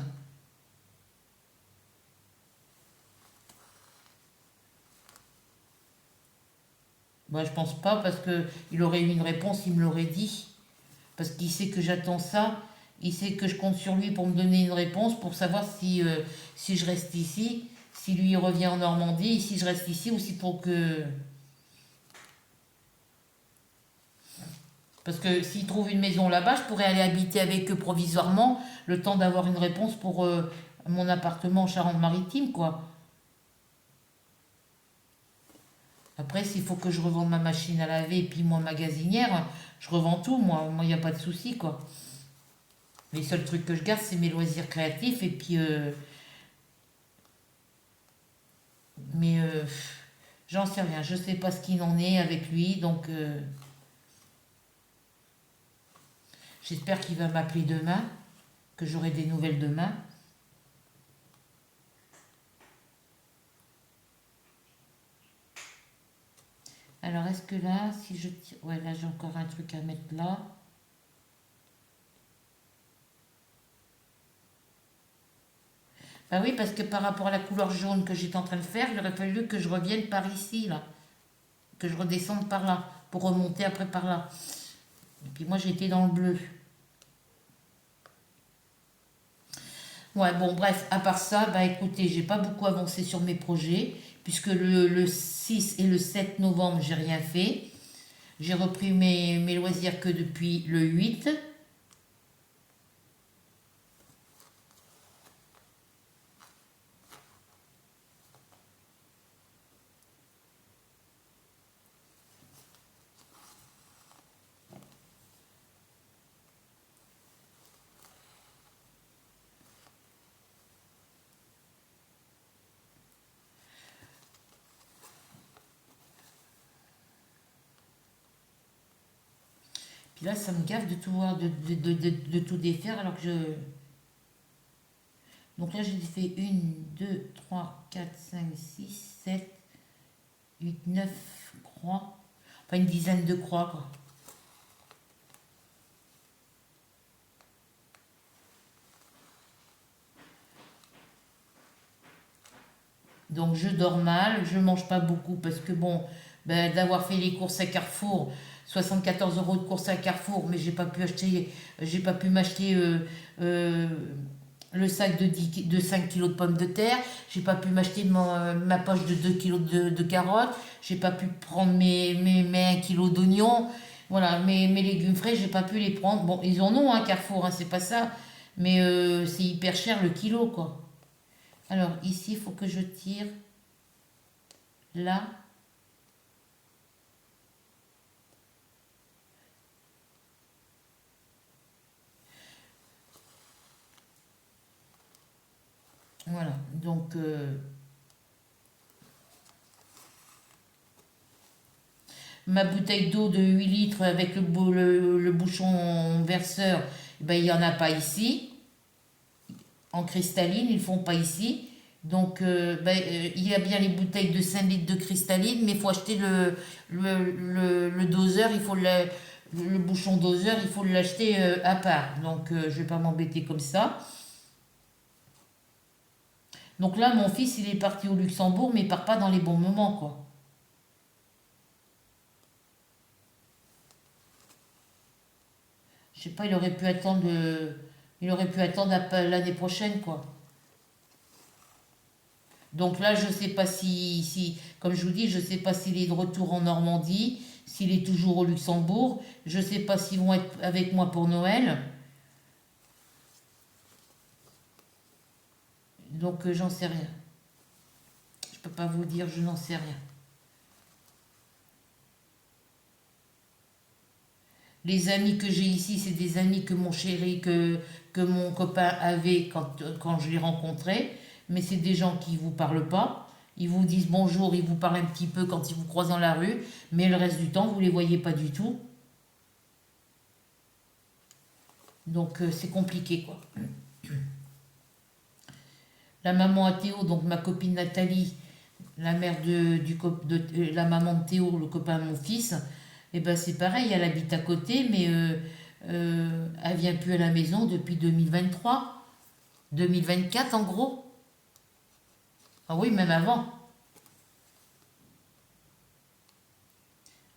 Moi, je pense pas parce que il aurait eu une réponse, il me l'aurait dit. Parce qu'il sait que j'attends ça, il sait que je compte sur lui pour me donner une réponse, pour savoir si je reste ici, si lui revient en Normandie, si je reste ici ou si pour que... Parce que s'il trouve une maison là-bas, je pourrais aller habiter avec eux provisoirement, le temps d'avoir une réponse pour mon appartement en Charente-Maritime, quoi. Après, s'il faut que je revende ma machine à laver et puis moi magasinière, je revends tout, moi, il n'y a pas de souci, quoi. Les seuls trucs que je garde, c'est mes loisirs créatifs et puis... mais j'en sais rien, je sais pas ce qu'il en est avec lui, donc j'espère qu'il va m'appeler demain, que j'aurai des nouvelles demain. Alors est-ce que là, si je tire... Ouais, là j'ai encore un truc à mettre là. Bah oui, parce que par rapport à la couleur jaune que j'étais en train de faire, il aurait fallu que je revienne par ici, là. Que je redescende par là, pour remonter après par là. Et puis moi j'étais dans le bleu. Ouais, bon, bref, à part ça, bah écoutez, j'ai pas beaucoup avancé sur mes projets, puisque le 6 et le 7 novembre, j'ai rien fait. J'ai repris mes loisirs que depuis le 8. Puis là, ça me gaffe de tout voir, de tout défaire, alors que je... Donc là, j'ai fait une, 2, 3, 4, 5, 6, 7, 8, 9 croix. Enfin, une dizaine de croix, quoi. Donc je dors mal, je mange pas beaucoup parce que bon, ben, d'avoir fait les courses à Carrefour, 74 € de courses à Carrefour, mais j'ai pas pu m'acheter euh, le sac de 5 kilos de pommes de terre, j'ai pas pu m'acheter ma poche de 2 kilos de carottes, j'ai pas pu prendre mes 1 kilo d'oignons, voilà, mes légumes frais, j'ai pas pu les prendre. Bon, ils en ont, hein, Carrefour, hein, c'est pas ça, mais c'est hyper cher le kilo, quoi. Alors ici, il faut que je tire là. Voilà. Donc ma bouteille d'eau de 8 litres avec le bouchon verseur, ben, il n'y en a pas ici. En cristalline, ils ne font pas ici. Donc ben, il y a bien les bouteilles de 5 litres de cristalline, mais il faut acheter le doseur, il faut le bouchon doseur, il faut l'acheter à part. Donc, je vais pas m'embêter comme ça. Donc là, mon fils, il est parti au Luxembourg, mais il part pas dans les bons moments, quoi. Je sais pas, il aurait pu attendre l'année prochaine, quoi. Donc là, je sais pas comme je vous dis, je sais pas s'il est de retour en Normandie, s'il est toujours au Luxembourg. Je sais pas s'ils vont être avec moi pour Noël. Donc j'en sais rien. Je peux pas vous dire, je n'en sais rien. Les amis que j'ai ici, c'est des amis que mon chéri, que mon copain avait quand je l'ai rencontré. Mais c'est des gens qui ne vous parlent pas. Ils vous disent bonjour, ils vous parlent un petit peu quand ils vous croisent dans la rue. Mais le reste du temps, vous ne les voyez pas du tout. Donc c'est compliqué, quoi. La maman à Théo, donc ma copine Nathalie, la mère la maman de Théo, le copain de mon fils, et ben c'est pareil, elle habite à côté, mais elle vient plus à la maison depuis 2023, 2024 en gros. Ah oui, même avant.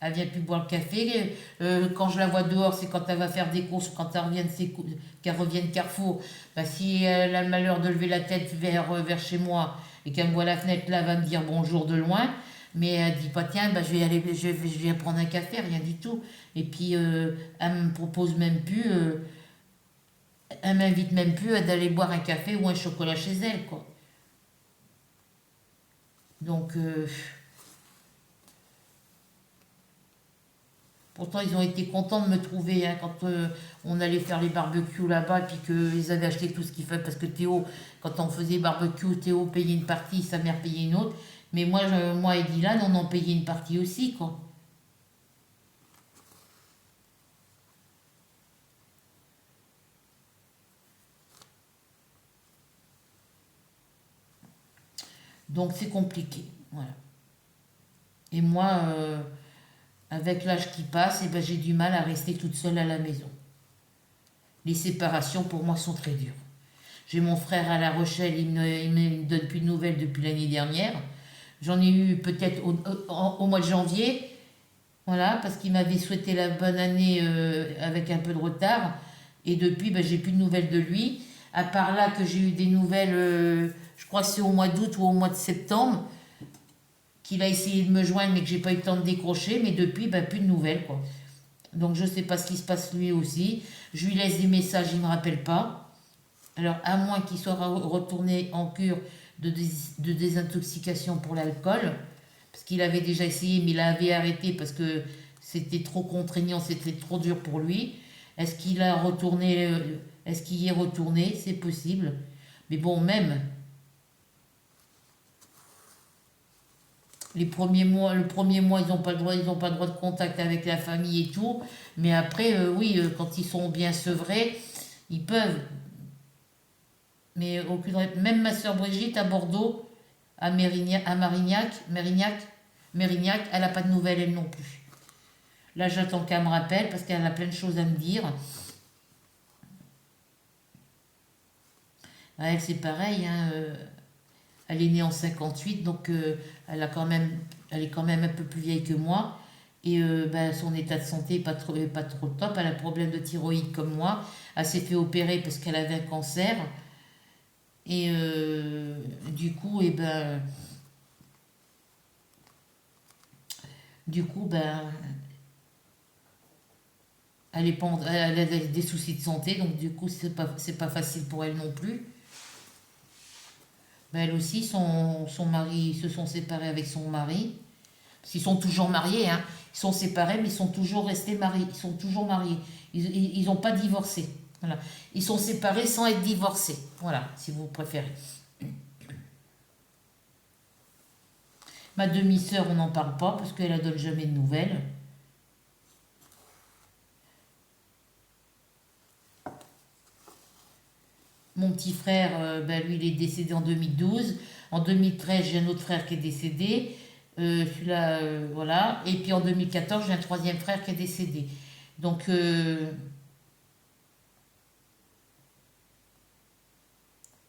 Elle vient plus boire le café. Quand je la vois dehors, c'est quand elle va faire des courses, quand qu'elle revient de Carrefour. Bah, si elle a le malheur de lever la tête vers chez moi et qu'elle me voit à la fenêtre là, elle va me dire bonjour de loin. Mais elle dit pas, tiens, bah, je vais prendre un café, rien du tout. Et puis, elle me propose même plus, elle m'invite même plus d'aller boire un café ou un chocolat chez elle, quoi. Donc, pourtant, ils ont été contents de me trouver hein, quand on allait faire les barbecues là-bas, et puis qu'ils avaient acheté tout ce qu'il fallait. Parce que Théo, quand on faisait barbecue, Théo payait une partie, sa mère payait une autre. Mais moi et Dylan, on en payait une partie aussi, quoi. Donc c'est compliqué. Voilà. Et moi, avec l'âge qui passe, eh ben, j'ai du mal à rester toute seule à la maison. Les séparations, pour moi, sont très dures. J'ai mon frère à La Rochelle, il me donne plus de nouvelles depuis l'année dernière. J'en ai eu peut-être au mois de janvier, voilà, parce qu'il m'avait souhaité la bonne année avec un peu de retard. Et depuis, ben, j'ai plus de nouvelles de lui. À part là que j'ai eu des nouvelles, je crois que c'est au mois d'août ou au mois de septembre, qu'il a essayé de me joindre, mais que j'ai pas eu le temps de décrocher. Mais depuis, ben, plus de nouvelles, quoi. Donc je sais pas ce qui se passe lui aussi. Je lui laisse des messages, il me rappelle pas. Alors, à moins qu'il soit retourné en cure de désintoxication pour l'alcool, parce qu'il avait déjà essayé, mais il avait arrêté parce que c'était trop contraignant, c'était trop dur pour lui. Est-ce qu'il y est retourné? C'est possible. Mais bon, même le premier mois, ils n'ont pas le droit de contact avec la famille et tout. Mais après, oui, quand ils sont bien sevrés, ils peuvent. Mais même ma soeur Brigitte à Bordeaux, à Mérignac, elle n'a pas de nouvelles, elle non plus. Là, j'attends qu'elle me rappelle parce qu'elle a plein de choses à me dire. Elle, c'est pareil, hein, elle est née en 58, donc elle est quand même un peu plus vieille que moi. Et ben, son état de santé n'est pas trop top. Elle a un problème de thyroïde comme moi. Elle s'est fait opérer parce qu'elle avait un cancer. Et du coup, ben, elle a des soucis de santé, donc du coup, c'est pas facile pour elle non plus. Ben, elle aussi, son mari, ils se sont séparés avec son mari. Parce qu'ils sont toujours mariés, hein. Ils sont séparés, mais ils sont toujours restés mariés. Ils sont toujours mariés. Ils n'ont pas divorcé. Voilà. Ils sont séparés sans être divorcés. Voilà, si vous préférez. Ma demi-sœur, on n'en parle pas parce qu'elle ne donne jamais de nouvelles. Mon petit frère, ben, lui, il est décédé en 2012. En 2013, j'ai un autre frère qui est décédé. Celui-là, voilà. Et puis en 2014, j'ai un troisième frère qui est décédé. Donc,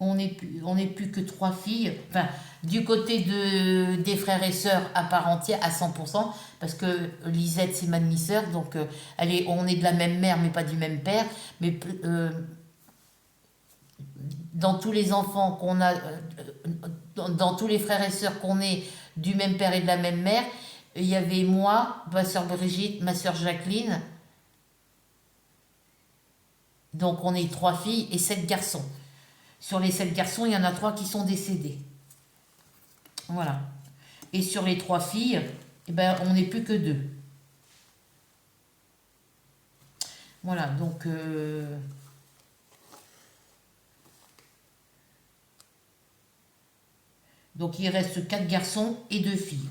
on n'est plus que trois filles. Enfin, du côté des frères et sœurs à part entière, à 100%, parce que Lisette, c'est ma demi-sœur, donc on est de la même mère, mais pas du même père. Mais dans tous les enfants qu'on a, dans tous les frères et sœurs qu'on est du même père et de la même mère, il y avait moi, ma sœur Brigitte, ma sœur Jacqueline. Donc on est trois filles et sept garçons. Sur les sept garçons, il y en a trois qui sont décédés. Voilà. Et sur les trois filles, eh ben, on n'est plus que deux. Voilà, donc il reste quatre garçons et deux filles.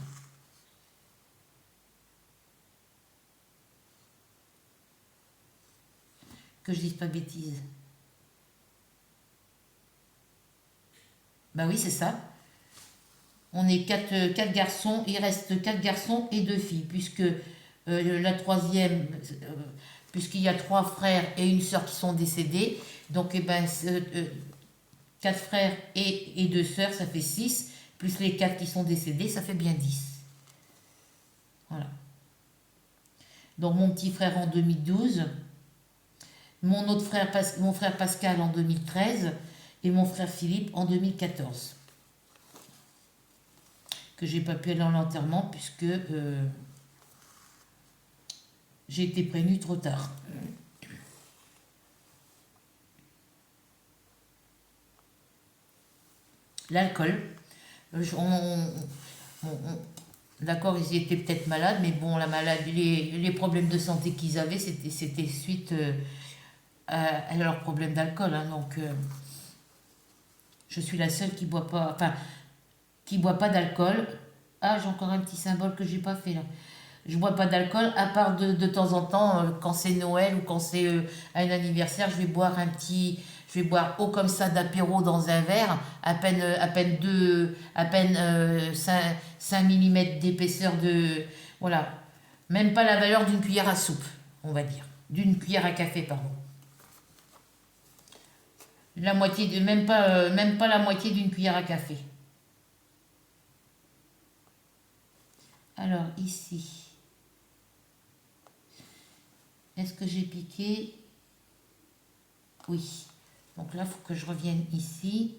Que je dise pas bêtise. Bah oui, c'est ça. On est quatre garçons, il reste quatre garçons et deux filles, puisque la troisième, puisqu'il y a trois frères et une sœur qui sont décédés, donc eh ben, quatre frères et deux sœurs, ça fait 6, plus les quatre qui sont décédés, ça fait bien 10. Voilà. Donc mon petit frère en 2012, mon frère Pascal en 2013 et mon frère Philippe en 2014. Que j'ai pas pu aller à l'enterrement puisque j'ai été prévenue trop tard. L'alcool. D'accord, ils étaient peut-être malades, mais bon, la maladie, les problèmes de santé qu'ils avaient, c'était suite à leurs problèmes d'alcool. Hein, donc, je suis la seule qui boit pas, enfin, qui boit pas d'alcool. Ah, j'ai encore un petit symbole que j'ai pas fait là. Je bois pas d'alcool, à part de temps en temps, quand c'est Noël ou quand c'est un anniversaire, je vais boire eau comme ça d'apéro dans un verre, à peine 5 mm d'épaisseur voilà. Même pas la valeur d'une cuillère à soupe, on va dire. D'une cuillère à café, pardon. Même pas la moitié d'une cuillère à café. Alors, ici. Est-ce que j'ai piqué? Oui. Donc là, il faut que je revienne ici.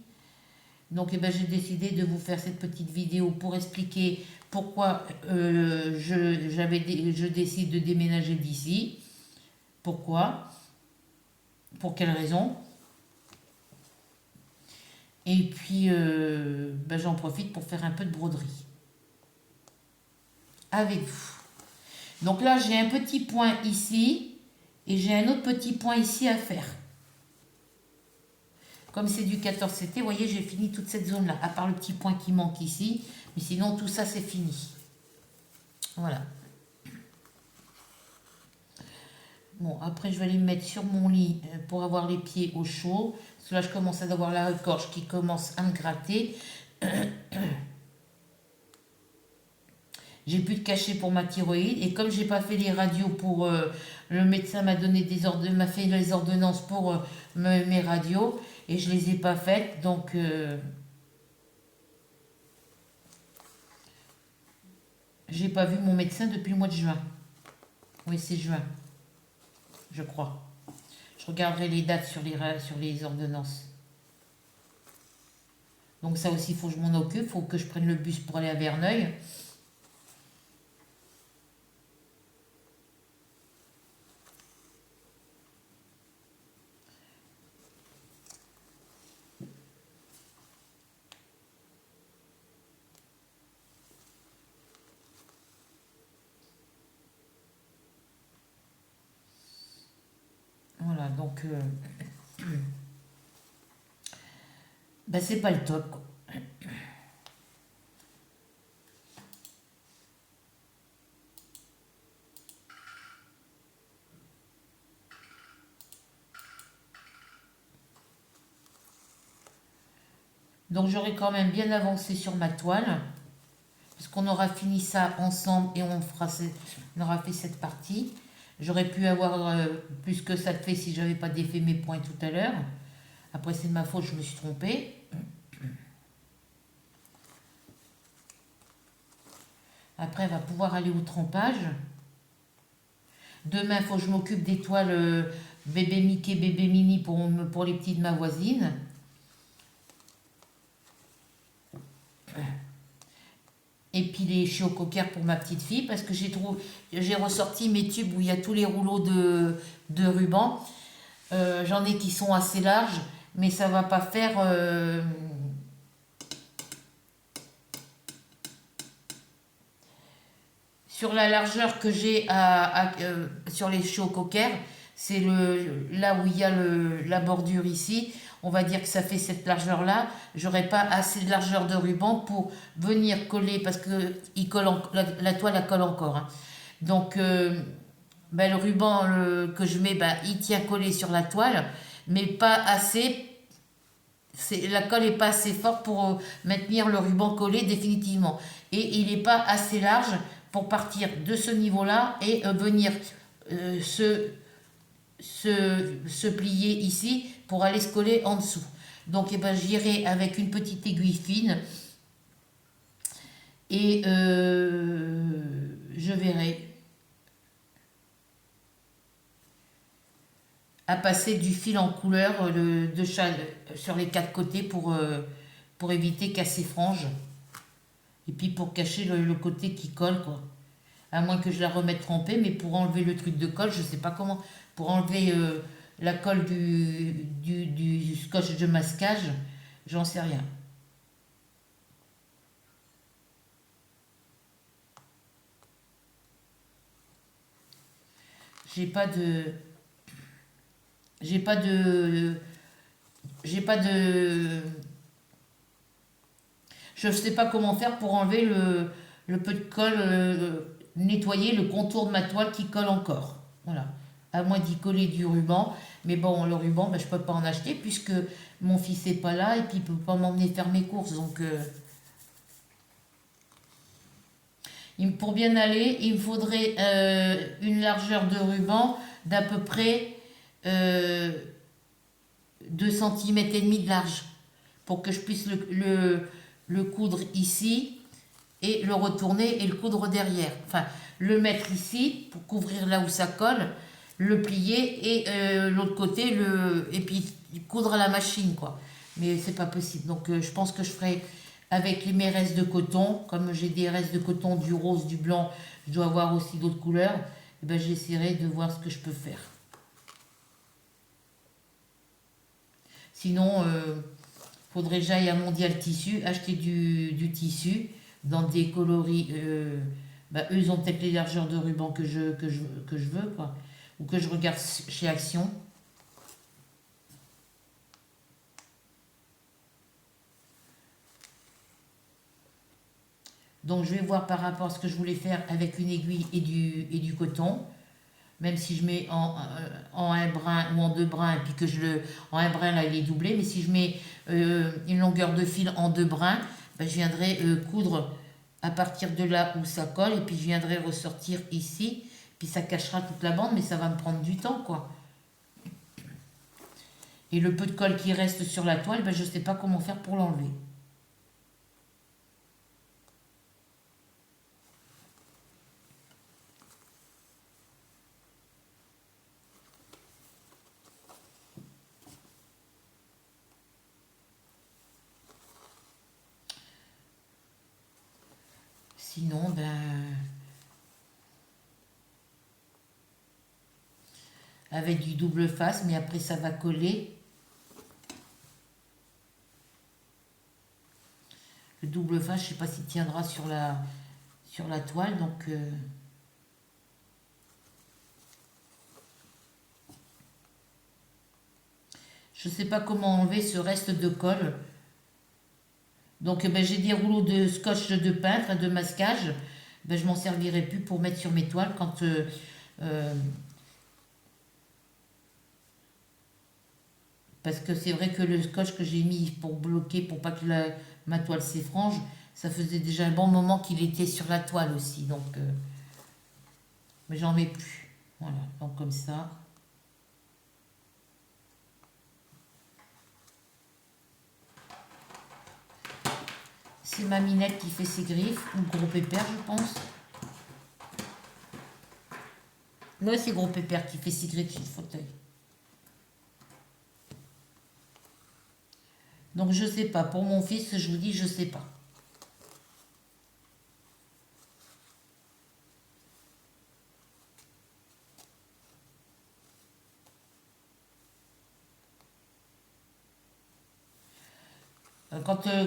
Donc, eh ben, j'ai décidé de vous faire cette petite vidéo pour expliquer pourquoi je décide de déménager d'ici. Pourquoi? Pour quelles raisons? Et puis, ben, j'en profite pour faire un peu de broderie avec vous. Donc là, j'ai un petit point ici et j'ai un autre petit point ici à faire. Comme c'est du 14CT, vous voyez, j'ai fini toute cette zone-là, à part le petit point qui manque ici. Mais sinon, tout ça, c'est fini. Voilà. Bon, après, je vais aller me mettre sur mon lit pour avoir les pieds au chaud. Parce que là, je commence à avoir la gorge qui commence à me gratter. J'ai plus de cachet pour ma thyroïde. Et comme j'ai pas fait les radios pour... le médecin m'a fait les ordonnances pour mes radios. Et je les ai pas faites. Donc... j'ai pas vu mon médecin depuis le mois de juin. Oui, c'est juin. Je crois. Je regarderai les dates sur les ordonnances. Donc ça aussi, il faut que je m'en occupe. Il faut que je prenne le bus pour aller à Verneuil. Voilà, donc... ben, c'est pas le top, quoi. Donc j'aurai quand même bien avancé sur ma toile. Parce qu'on aura fini ça ensemble et on aura fait cette partie. J'aurais pu avoir plus que ça de fait si j'avais pas défait mes points tout à l'heure. Après, c'est de ma faute, je me suis trompée. Après, elle va pouvoir aller au trempage. Demain, il faut que je m'occupe des toiles bébé Mickey, bébé Mini pour les petits de ma voisine. Et puis les chiots coquères pour ma petite fille parce que j'ai ressorti mes tubes où il y a tous les rouleaux de ruban. J'en ai qui sont assez larges, mais ça va pas faire. Sur la largeur que j'ai sur les chiots coquères, c'est là où il y a la bordure ici. On va dire que ça fait cette largeur-là. J'aurais pas assez de largeur de ruban pour venir coller parce que la toile elle colle encore, hein. Donc ben, le ruban que je mets, ben, il tient collé sur la toile, mais pas assez. La colle n'est pas assez forte pour maintenir le ruban collé définitivement. Et il n'est pas assez large pour partir de ce niveau-là et venir se plier ici pour aller se coller en dessous. Donc eh ben, j'irai avec une petite aiguille fine et je verrai à passer du fil en couleur sur les quatre côtés pour éviter casser frange et puis pour cacher le côté qui colle, quoi. À moins que je la remette trempée, mais pour enlever le truc de colle, je sais pas comment. Pour enlever la colle du scotch de masquage, j'en sais rien. J'ai pas de. J'ai pas de. J'ai pas de. Je sais pas comment faire pour enlever le peu de colle, nettoyer le contour de ma toile qui colle encore. Voilà. À moins d'y coller du ruban. Mais bon, le ruban, ben, je peux pas en acheter puisque mon fils est pas là et puis il peut pas m'emmener faire mes courses. Donc, pour bien aller, il me faudrait une largeur de ruban d'à peu près 2 cm et demi de large pour que je puisse le coudre ici et le retourner et le coudre derrière. Enfin, le mettre ici pour couvrir là où ça colle, le plier et l'autre côté, et puis coudre à la machine, quoi. Mais c'est pas possible. Donc, je pense que je ferai avec mes restes de coton. Comme j'ai des restes de coton, du rose, du blanc, je dois avoir aussi d'autres couleurs. Et ben, j'essaierai de voir ce que je peux faire. Sinon, faudrait que j'aille à Mondial Tissu, acheter du tissu dans des coloris. Bah, eux, ils ont peut-être les largeurs de ruban que je veux, quoi. Ou que je regarde chez Action. Donc, je vais voir par rapport à ce que je voulais faire avec une aiguille et du coton. Même si je mets en un brin ou en deux brins, et puis que en un brin, là, il est doublé. Mais si je mets une longueur de fil en deux brins, ben, je viendrai coudre à partir de là où ça colle. Et puis, je viendrai ressortir ici. Puis, ça cachera toute la bande, mais ça va me prendre du temps, quoi. Et le peu de colle qui reste sur la toile, ben, je ne sais pas comment faire pour l'enlever. Sinon, ben, avec du double face, mais après ça va coller. Le double face, je ne sais pas s'il tiendra sur la toile, donc je ne sais pas comment enlever ce reste de colle. Donc ben, j'ai des rouleaux de scotch de peintre, de masquage. Ben, je m'en servirai plus pour mettre sur mes toiles quand parce que c'est vrai que le scotch que j'ai mis pour bloquer, pour pas que ma toile s'effrange, ça faisait déjà un bon moment qu'il était sur la toile aussi. Donc, mais j'en mets plus. Voilà, donc comme ça. C'est ma Minette qui fait ses griffes, ou Gros Pépère, je pense. Là, c'est Gros Pépère qui fait ses griffes sur le fauteuil. Donc, je sais pas. Pour mon fils, je vous dis, je sais pas.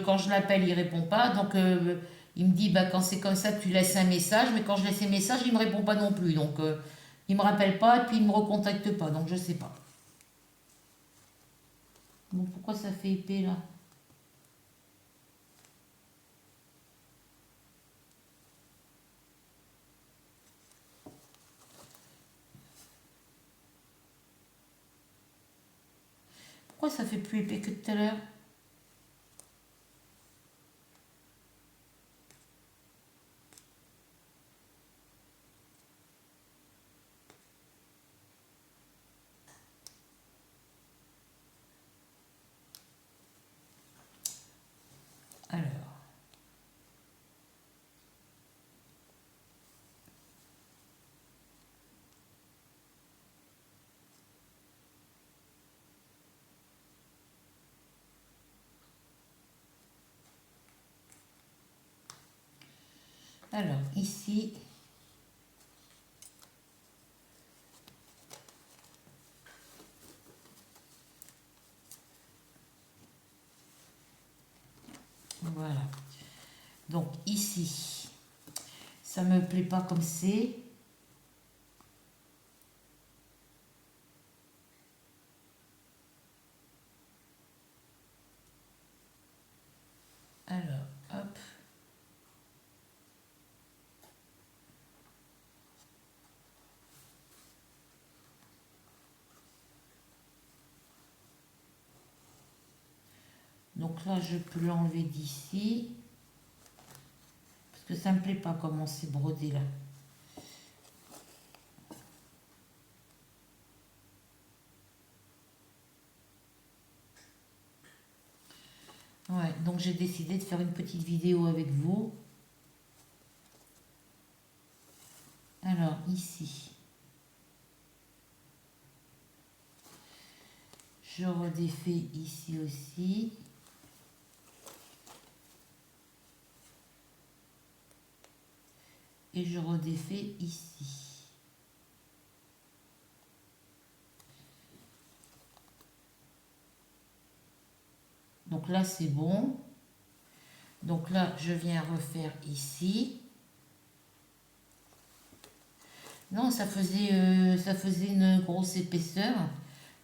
Quand je l'appelle, il répond pas. Donc, il me dit, bah, quand c'est comme ça, tu laisses un message. Mais quand je laisse un message, il me répond pas non plus. Donc, il me rappelle pas et puis il me recontacte pas. Donc, je sais pas. Bon, pourquoi ça fait épais là? Pourquoi ça fait plus épais que tout à l'heure? Alors. Alors, ici. Voilà. Donc, ici. Ça me plaît pas comme c'est. Alors, hop. Donc là, je peux l'enlever d'ici. Parce que ça me plaît pas comment c'est brodé là. Ouais, donc j'ai décidé de faire une petite vidéo avec vous. Alors, ici. Je redéfais ici aussi. Et je redéfais ici. Donc là, c'est bon. Donc là, je viens refaire ici. Non, ça faisait une grosse épaisseur.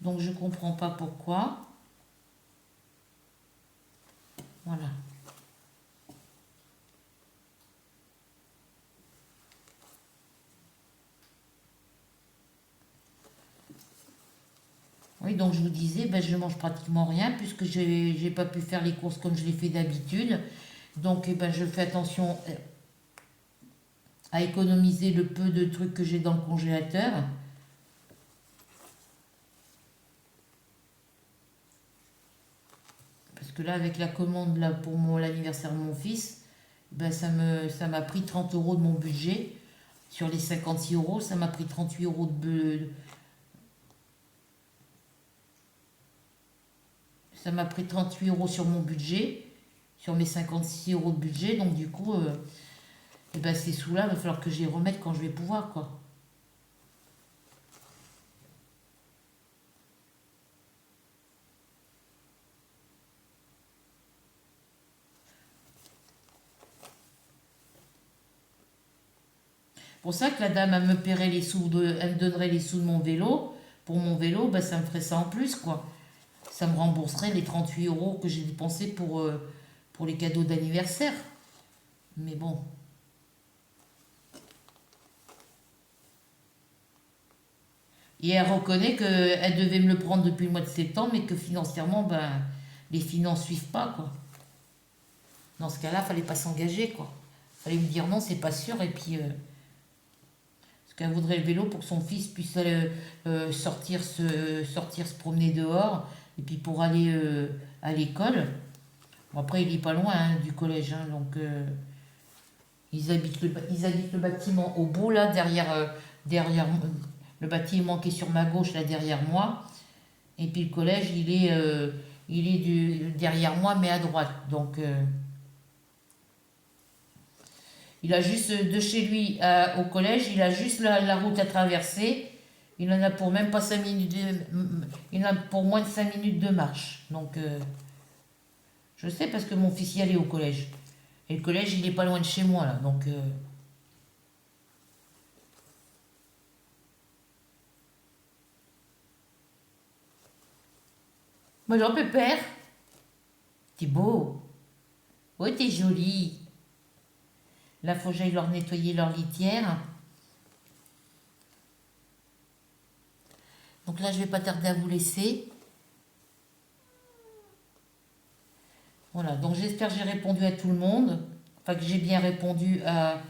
Donc je comprends pas pourquoi. Voilà. Oui, donc je vous disais, ben, je mange pratiquement rien puisque j'ai pas pu faire les courses comme je les fais d'habitude. Donc eh ben, je fais attention à économiser le peu de trucs que j'ai dans le congélateur. Parce que là, avec la commande là, pour l'anniversaire de mon fils, ben, ça m'a pris 30 euros de mon budget. Sur les 56 euros, ça m'a pris 38 euros ça m'a pris 38 euros sur mon budget, sur mes 56 euros de budget. Donc du coup, eh ben, ces sous-là, il va falloir que je les remette quand je vais pouvoir, quoi. Pour ça que la dame, elle me paierait les sous elle me donnerait les sous de mon vélo. Pour mon vélo, ben, ça me ferait ça en plus, quoi. Ça me rembourserait les 38 euros que j'ai dépensés pour les cadeaux d'anniversaire. Mais bon. Et elle reconnaît qu'elle devait me le prendre depuis le mois de septembre, mais que financièrement, ben, les finances suivent pas, quoi. Dans ce cas-là, fallait pas s'engager, quoi. Fallait me dire non, c'est pas sûr, et puis... parce qu'elle voudrait le vélo pour que son fils puisse aller, sortir se promener dehors, et puis pour aller à l'école. Bon, après, il est pas loin hein, du collège, hein, donc ils habitent le bâtiment au bout, là, derrière le bâtiment qui est sur ma gauche, là, derrière moi. Et puis le collège, il est derrière moi, mais à droite. Donc, il a juste de chez lui au collège, il a juste la route à traverser. Il en a pour même pas 5 minutes, il en a pour moins de 5 minutes de marche. Donc, je sais parce que mon fils y allait au collège. Et le collège, il est pas loin de chez moi, là. Donc, bonjour, Pépère. T'es beau. Ouais, t'es joli. Là, faut que j'aille leur nettoyer leur litière. Donc là, je vais pas tarder à vous laisser. Voilà, donc j'espère que j'ai répondu à tout le monde. Enfin, que j'ai bien répondu à...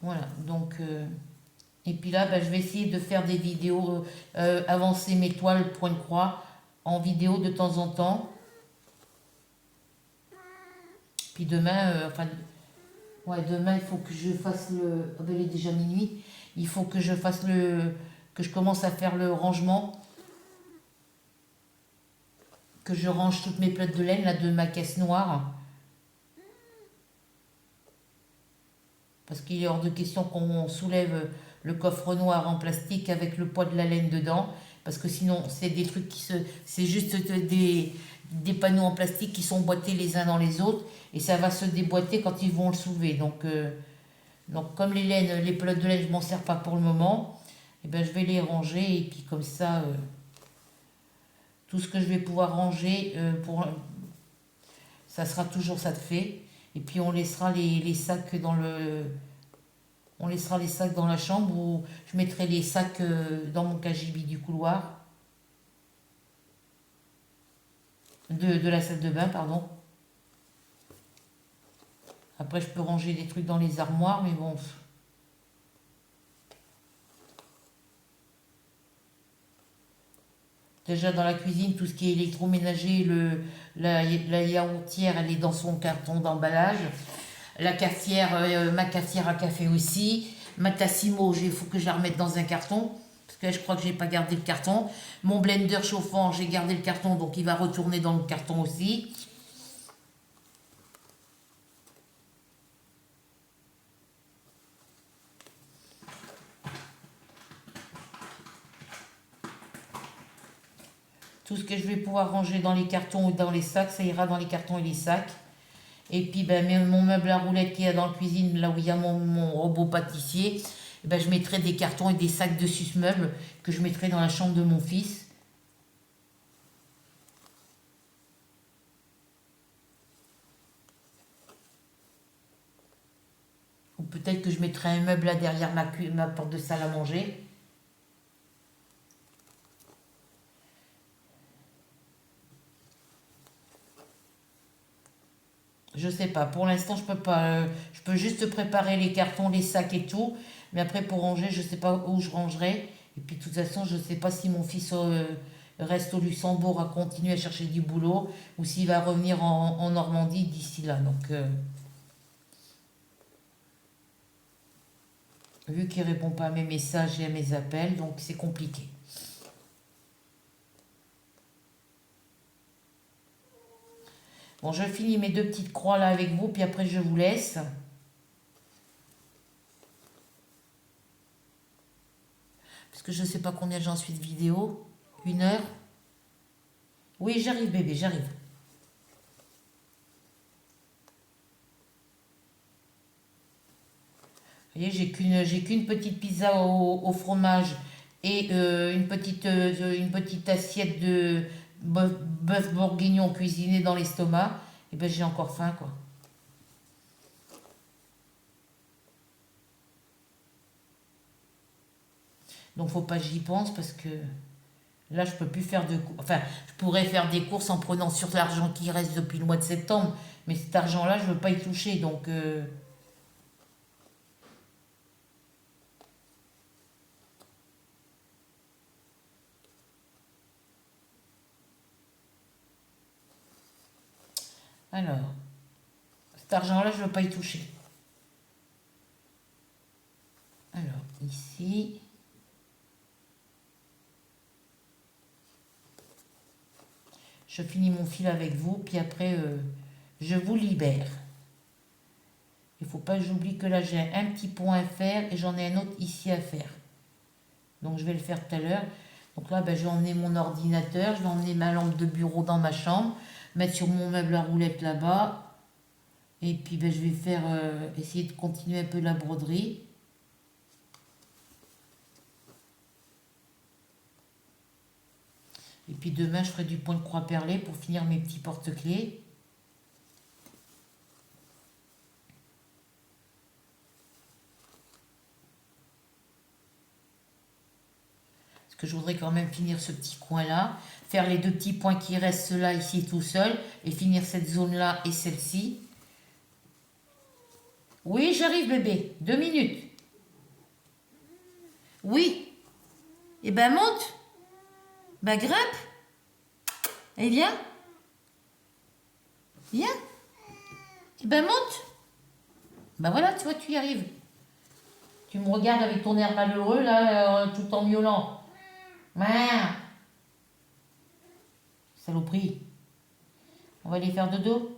Voilà, donc... et puis là, bah, je vais essayer de faire des vidéos, avancer mes toiles point de croix en vidéo de temps en temps. Puis demain, ouais, demain, il faut que je fasse le... Oh, ben, il est déjà minuit. Il faut que je fasse que je commence à faire le rangement. Que je range toutes mes pelotes de laine, là, de ma caisse noire. Parce qu'il est hors de question qu'on soulève le coffre noir en plastique avec le poids de la laine dedans. Parce que sinon, c'est des trucs c'est juste des panneaux en plastique qui sont boîtés les uns dans les autres. Et ça va se déboîter quand ils vont le soulever. Donc comme les pelotes de laine, je m'en sers pas pour le moment, et ben, je vais les ranger. Et puis comme ça, tout ce que je vais pouvoir ranger, ça sera toujours ça de fait. Et puis on laissera les sacs on laissera les sacs dans la chambre ou je mettrai les sacs dans mon cagibi du couloir. De la salle de bain, pardon. Après, je peux ranger des trucs dans les armoires, mais bon. Déjà dans la cuisine, tout ce qui est électroménager, la yaourtière, elle est dans son carton d'emballage. La cafetière, ma cafetière à café aussi. Ma Tassimo, il faut que je la remette dans un carton. Parce que je crois que j'ai pas gardé le carton. Mon blender chauffant, j'ai gardé le carton, donc il va retourner dans le carton aussi. Tout ce que je vais pouvoir ranger dans les cartons ou dans les sacs, ça ira dans les cartons et les sacs. Et puis ben, mon meuble à roulettes qui est dans la cuisine, là où il y a mon robot pâtissier, ben, je mettrai des cartons et des sacs dessus ce meuble que je mettrai dans la chambre de mon fils. Ou peut-être que je mettrai un meuble là derrière ma porte de salle à manger. Je sais pas, pour l'instant je peux pas. Je peux juste préparer les cartons, les sacs et tout. Mais après pour ranger, je sais pas où je rangerai. Et puis de toute façon, je sais pas si mon fils reste au Luxembourg à continuer à chercher du boulot ou s'il va revenir en Normandie d'ici là. Donc vu qu'il répond pas à mes messages et à mes appels, donc c'est compliqué. Bon, je finis mes deux petites croix là avec vous, puis après je vous laisse. Parce que je ne sais pas combien j'en suis de vidéo. 1 heure. Oui, j'arrive bébé, j'arrive. Vous voyez, j'ai qu'une petite pizza au fromage et une petite assiette de bœuf bourguignon cuisiné dans l'estomac. Et ben j'ai encore faim quoi. Donc faut pas que j'y pense parce que là je peux plus faire de courses. Enfin, je pourrais faire des courses en prenant sur l'argent qui reste depuis le mois de septembre, mais cet argent-là je veux pas y toucher donc. Alors, cet argent-là, je ne veux pas y toucher. Alors, ici. Je finis mon fil avec vous, puis après, je vous libère. Il ne faut pas que j'oublie que là, j'ai un petit point à faire et j'en ai un autre ici à faire. Donc, je vais le faire tout à l'heure. Donc là, ben, je vais emmener mon ordinateur, je vais emmener ma lampe de bureau dans ma chambre, mettre sur mon meuble à roulettes là-bas. Et puis, ben, je vais faire, essayer de continuer un peu la broderie. Et puis demain, je ferai du point de croix perlé pour finir mes petits porte-clés. Parce que je voudrais quand même finir ce petit coin-là, faire les deux petits points qui restent, ceux-là ici tout seul, et finir cette zone-là et celle-ci. Oui, j'arrive bébé, 2 minutes. Oui. Eh ben monte. Ben grimpe. Et viens. Viens. Eh ben monte. Ben voilà, tu vois, tu y arrives. Tu me regardes avec ton air malheureux, là, tout en miaulant. Mouah. Saloperie. On va aller faire dodo.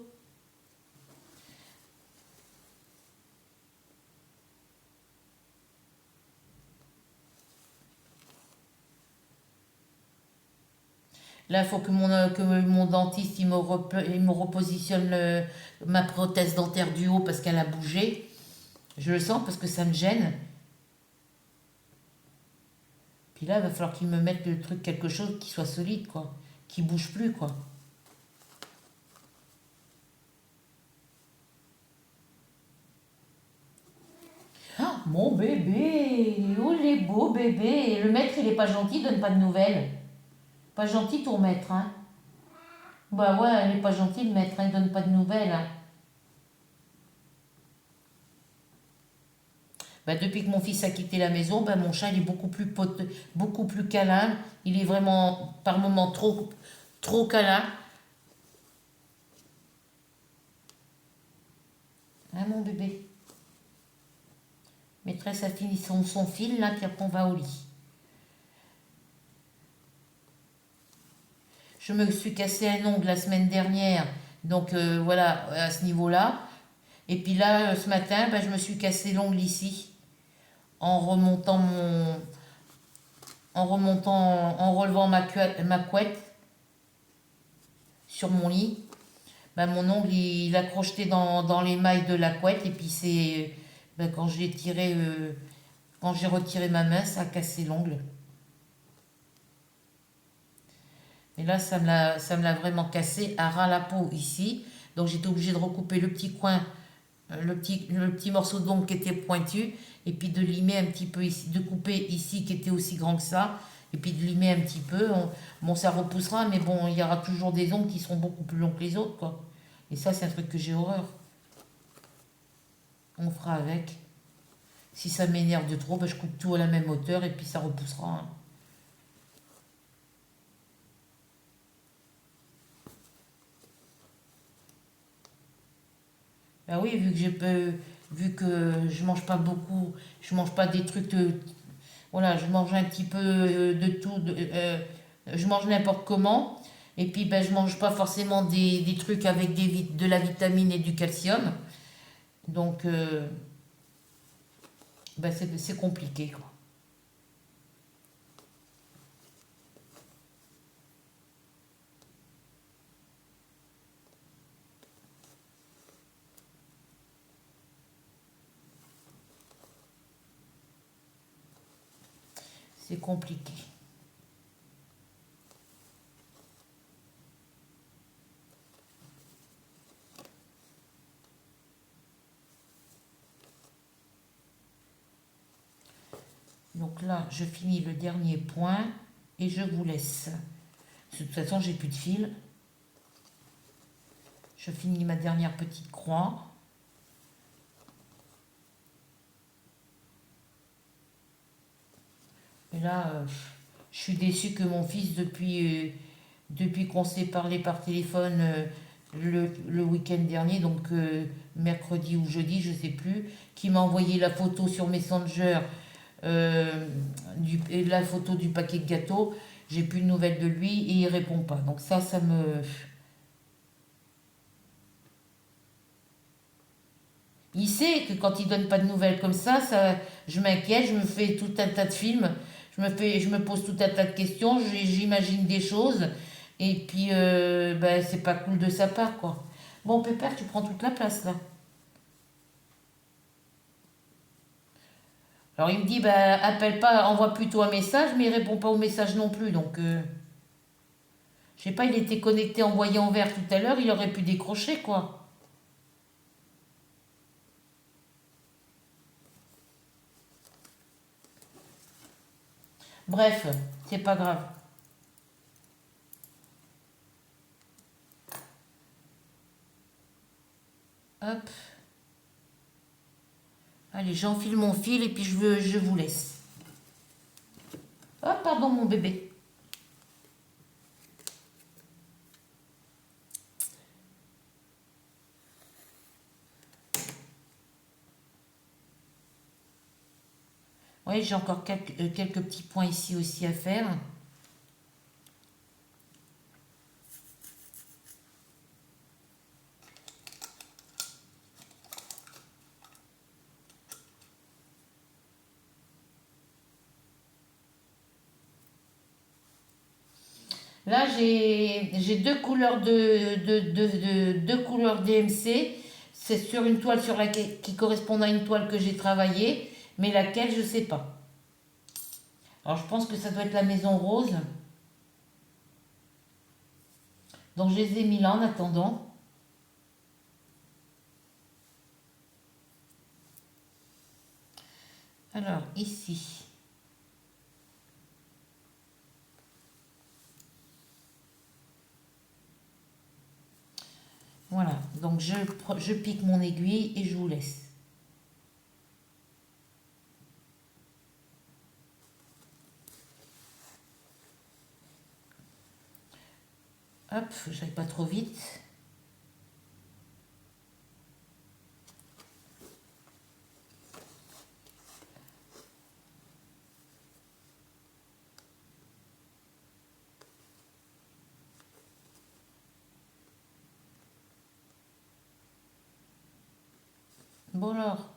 Là, il faut que mon dentiste il me repositionne ma prothèse dentaire du haut parce qu'elle a bougé. Je le sens parce que ça me gêne. Puis là, il va falloir qu'il me mette le truc, quelque chose qui soit solide, quoi. Qui bouge plus, quoi. Ah, mon bébé! Oh, les beaux bébés! Le maître, il est pas gentil, il donne pas de nouvelles. Pas gentil ton maître, hein? Bah ouais, il est pas gentil le maître, hein, il donne pas de nouvelles, hein. Bah, depuis que mon fils a quitté la maison, bah, mon chat il est beaucoup plus câlin. Il est vraiment par moments trop câlin. Hein, mon bébé? Maîtresse a fini son fil là, puis après on va au lit. Je me suis cassé un ongle la semaine dernière, donc voilà, à ce niveau-là. Et puis là, ce matin, bah, je me suis cassé l'ongle ici, en remontant en relevant ma couette sur mon lit. Bah, mon ongle, il a crocheté dans les mailles de la couette, et puis c'est, bah, quand j'ai retiré ma main, ça a cassé l'ongle. Et là, ça me l'a vraiment cassé à ras la peau ici. Donc j'étais obligée de recouper le petit coin, le petit morceau d'ongle qui était pointu, et puis de limer un petit peu ici, de couper ici qui était aussi grand que ça, et puis de limer un petit peu. Bon, ça repoussera, mais bon, il y aura toujours des ongles qui seront beaucoup plus longs que les autres, quoi. Et ça, c'est un truc que j'ai horreur. On fera avec. Si ça m'énerve de trop, ben, je coupe tout à la même hauteur et puis ça repoussera, hein. Ben oui, vu que je mange pas beaucoup, je mange pas des trucs, voilà, je mange un petit peu de tout, je mange n'importe comment. Et puis ben, je mange pas forcément des trucs avec de la vitamine et du calcium. Donc ben, c'est compliqué, quoi. C'est compliqué. Donc là, je finis le dernier point et je vous laisse. De toute façon, j'ai plus de fil. Je finis ma dernière petite croix. Et là, je suis déçue que mon fils, depuis qu'on s'est parlé par téléphone, le week-end dernier, donc mercredi ou jeudi, je sais plus, qui m'a envoyé la photo sur Messenger, et la photo du paquet de gâteaux. J'ai plus de nouvelles de lui et il répond pas. Donc ça me... Il sait que quand il donne pas de nouvelles comme ça, je m'inquiète, je me fais tout un tas de films, je me pose tout un tas de questions, j'imagine des choses, et puis ben, c'est pas cool de sa part, quoi. Bon, Pépère, tu prends toute la place là. Alors il me dit, bah appelle pas, envoie plutôt un message, mais il répond pas au message non plus, donc je sais pas, il était connecté envoyé en vert tout à l'heure, il aurait pu décrocher, quoi. Bref, c'est pas grave. Hop. Allez, j'enfile mon fil et puis je vous laisse. Oh, pardon, mon bébé. Oui, j'ai encore quelques petits points ici aussi à faire. Là, j'ai deux couleurs deux couleurs DMC. C'est sur une toile qui correspond à une toile que j'ai travaillée, mais laquelle, je sais pas. Alors, je pense que ça doit être la maison rose. Donc, je les ai mis là en attendant. Alors, ici. Voilà, donc je pique mon aiguille et je vous laisse. Hop, j'aille pas trop vite. Bon alors,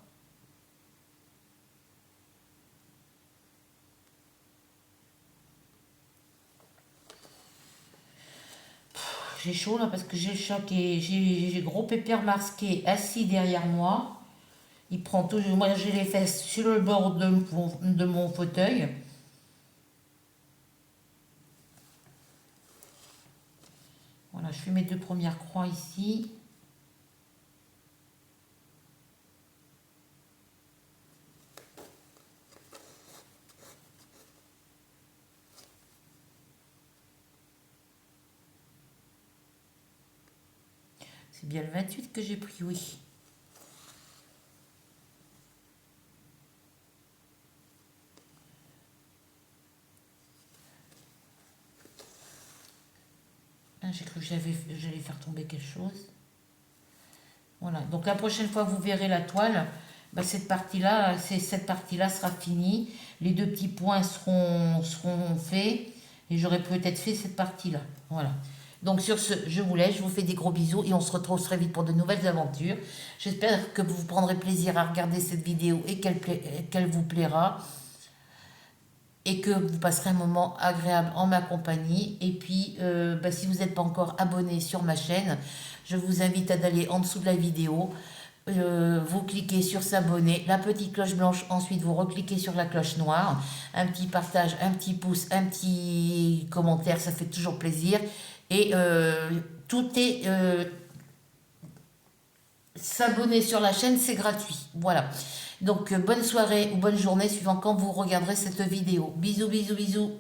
j'ai chaud là parce que j'ai le chat j'ai gros Pépère masqué assis derrière moi. Il prend toujours, moi j'ai les fesses sur le bord de mon fauteuil. Voilà, je fais mes deux premières croix ici. C'est bien le 28 que j'ai pris, oui. Ah, j'ai cru que j'allais faire tomber quelque chose. Voilà, donc la prochaine fois que vous verrez la toile, bah, cette partie-là sera finie. Les deux petits points seront faits et j'aurai peut-être fait cette partie-là. Voilà. Donc sur ce, je vous laisse, je vous fais des gros bisous et on se retrouve très vite pour de nouvelles aventures. J'espère que vous prendrez plaisir à regarder cette vidéo et qu'elle vous plaira et que vous passerez un moment agréable en ma compagnie. Et puis, bah, si vous n'êtes pas encore abonné sur ma chaîne, je vous invite à aller en dessous de la vidéo. Vous cliquez sur s'abonner, la petite cloche blanche, ensuite vous recliquez sur la cloche noire, un petit partage, un petit pouce, un petit commentaire, ça fait toujours plaisir. Et tout est... s'abonner sur la chaîne, c'est gratuit. Voilà. Donc, bonne soirée ou bonne journée suivant quand vous regarderez cette vidéo. Bisous, bisous, bisous.